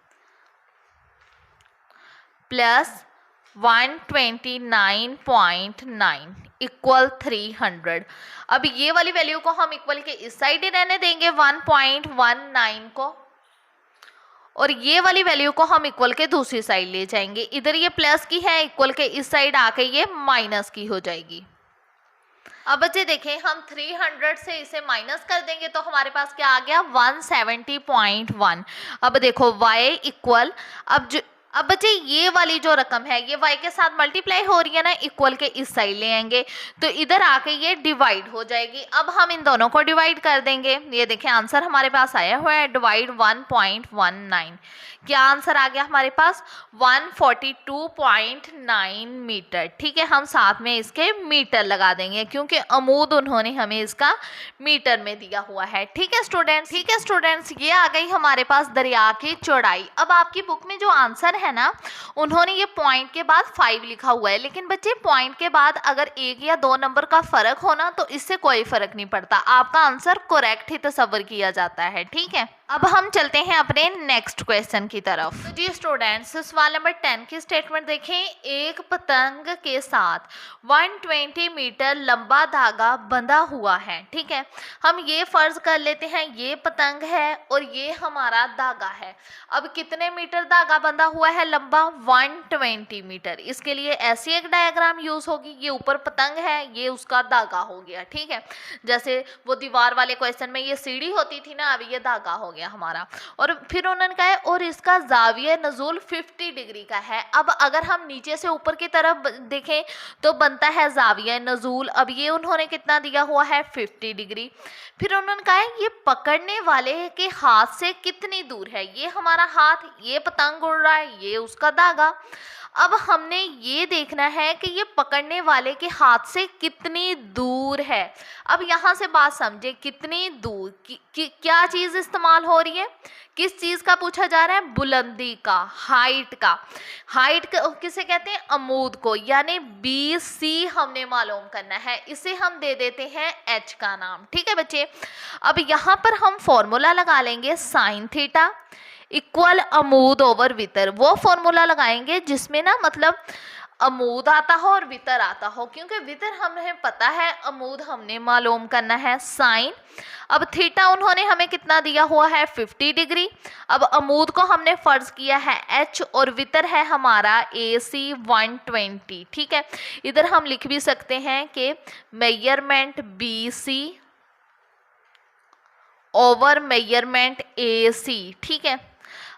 प्लस 129.9 इक्वल 300। अब ये वाली वैल्यू को हम इक्वल के इस साइड ही रहने देंगे 1.19 को, और ये वाली वैल्यू को हम इक्वल के दूसरी साइड ले जाएंगे। इधर ये प्लस की है, इक्वल के इस साइड आके ये माइनस की हो जाएगी। अब बच्चे देखें, हम 300 से इसे माइनस कर देंगे तो हमारे पास क्या आ गया 170.1। अब देखो y इक्वल, अब बच्चे ये वाली जो रकम है ये y के साथ मल्टीप्लाई हो रही है ना, इक्वल के इस साइड ले आएंगे तो इधर आके ये डिवाइड हो जाएगी। अब हम इन दोनों को डिवाइड कर देंगे। ये देखें आंसर हमारे पास आया हुआ है डिवाइड 1.19। क्या आंसर आ गया हमारे पास 142.9 मीटर। ठीक है, हम साथ में इसके मीटर लगा देंगे क्योंकि अमूद उन्होंने हमें इसका मीटर में दिया हुआ है। ठीक है स्टूडेंट्स, ये आ गई हमारे पास दरिया की चौड़ाई। अब आपकी बुक में जो आंसर है ना, उन्होंने ये पॉइंट के बाद 5 लिखा हुआ है, लेकिन बच्चे पॉइंट के बाद अगर 1 या 2 नंबर का फर्क हो ना तो इससे कोई फर्क नहीं पड़ता, आपका आंसर करेक्ट ही तस्वर किया जाता है। ठीक है, अब हम चलते हैं अपने नेक्स्ट क्वेश्चन की तरफ। जी स्टूडेंट्स, सवाल नंबर 10 की स्टेटमेंट देखें। एक पतंग के साथ 120 मीटर लंबा धागा बंधा हुआ है। ठीक है, हम ये फर्ज कर लेते हैं ये पतंग है और ये हमारा धागा है। अब कितने मीटर धागा बंधा हुआ है लंबा? 120 मीटर। इसके लिए ऐसी एक डायग्राम यूज होगी, ये ऊपर पतंग है, ये उसका धागा हो गया। ठीक है, जैसे वो दीवार वाले क्वेश्चन में ये सीढ़ी होती थी ना, अब ये धागा हो गया हमारा। और फिर उन्होंने कहा है और इसका जाविया नज़ुल 50 डिग्री का है। अब अगर हम नीचे से ऊपर की तरफ देखें तो बनता है जाविया नज़ुल। अब ये उन्होंने कितना दिया हुआ है 50 डिग्री। फिर उन्होंने कहा है ये पकड़ने वाले के हाथ से कितनी दूर है। ये हमारा हाथ, ये पतंग उड़ रहा है, ये उसका धागा। अब हमने ये देखना है कि ये पकड़ने वाले के हाथ से कितनी दूर है। अब यहाँ से बात समझे, कितनी दूर क्या चीज़ इस्तेमाल हो रही है, किस चीज़ का पूछा जा रहा है? बुलंदी का, हाइट का। हाइट किसे कहते हैं? अमूद को, यानी BC हमने मालूम करना है। इसे हम दे देते हैं H का नाम। ठीक है बच्चे, अब यहाँ पर हम फॉर्मूला लगा लेंगे साइन थीटा इक्वल अमूद ओवर वितर। वो फॉर्मूला लगाएंगे जिसमें ना मतलब अमूद आता हो और वितर आता हो, क्योंकि वितर हमें पता है, अमूद हमने मालूम करना है साइन। अब थीटा उन्होंने हमें कितना दिया हुआ है 50 डिग्री। अब अमूद को हमने फर्ज किया है H और वितर है हमारा AC 120। ठीक है, इधर हम लिख भी सकते हैं कि measurement BC over measurement AC। ठीक है,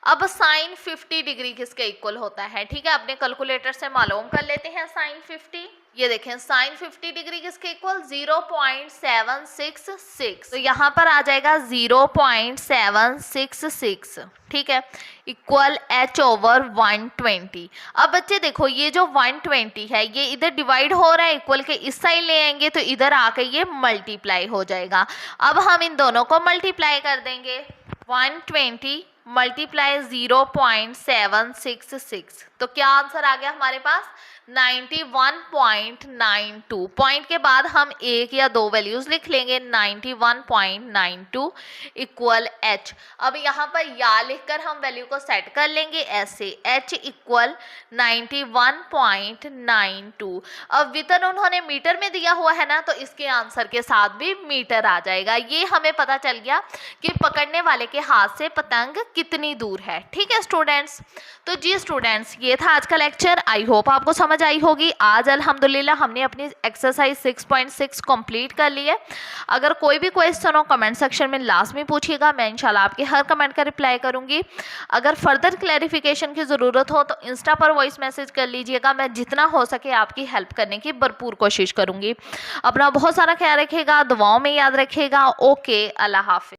अब साइन 50 डिग्री किसके इक्वल होता है? ठीक है, अपने कैलकुलेटर से मालूम कर लेते हैं साइन 50। ये देखें साइन 50 डिग्री किसके इक्वल? 0.766। तो यहाँ पर आ जाएगा 0.766। ठीक है, इक्वल H ओवर 120। अब बच्चे देखो ये जो 120 है ये इधर डिवाइड हो रहा है, इक्वल के इस साइड ले आएंगे तो इधर आके ये मल्टीप्लाई हो जाएगा। अब हम इन दोनों को मल्टीप्लाई कर देंगे। 120 मल्टीप्लाई 0.766, तो क्या आंसर आ गया हमारे पास? 91.92। पॉइंट के बाद हम एक या दो वैल्यूज लिख लेंगे। 91.92 इक्वल H। अब यहाँ पर या लिखकर हम वैल्यू को सेट कर लेंगे ऐसे, H इक्वल 91.92। अब वितर उन्होंने मीटर में दिया हुआ है ना, तो इसके आंसर के साथ भी मीटर आ जाएगा। ये हमें पता चल गया कि पकड़ने वाले के हाथ से पतंग कितनी दूर है। ठीक है स्टूडेंट्स, तो जी स्टूडेंट्स ये था आज का लेक्चर। आई होप आपको समझ आई होगी। आज अल्हम्दुलिल्लाह हमने अपनी एक्सरसाइज 6.6 कंप्लीट कर ली है। अगर कोई भी क्वेश्चन हो कमेंट सेक्शन में लाजमी पूछिएगा, मैं इंशाल्लाह आपके हर कमेंट का रिप्लाई करूंगी। अगर फर्दर क्लैरिफिकेशन की ज़रूरत हो तो इंस्टा पर वॉइस मैसेज कर लीजिएगा, मैं जितना हो सके आपकी हेल्प करने की भरपूर कोशिश करूंगी। अपना बहुत सारा ख्याल रखिएगा, दुआओं में याद रखिएगा। ओके, अल्लाह हाफिज़।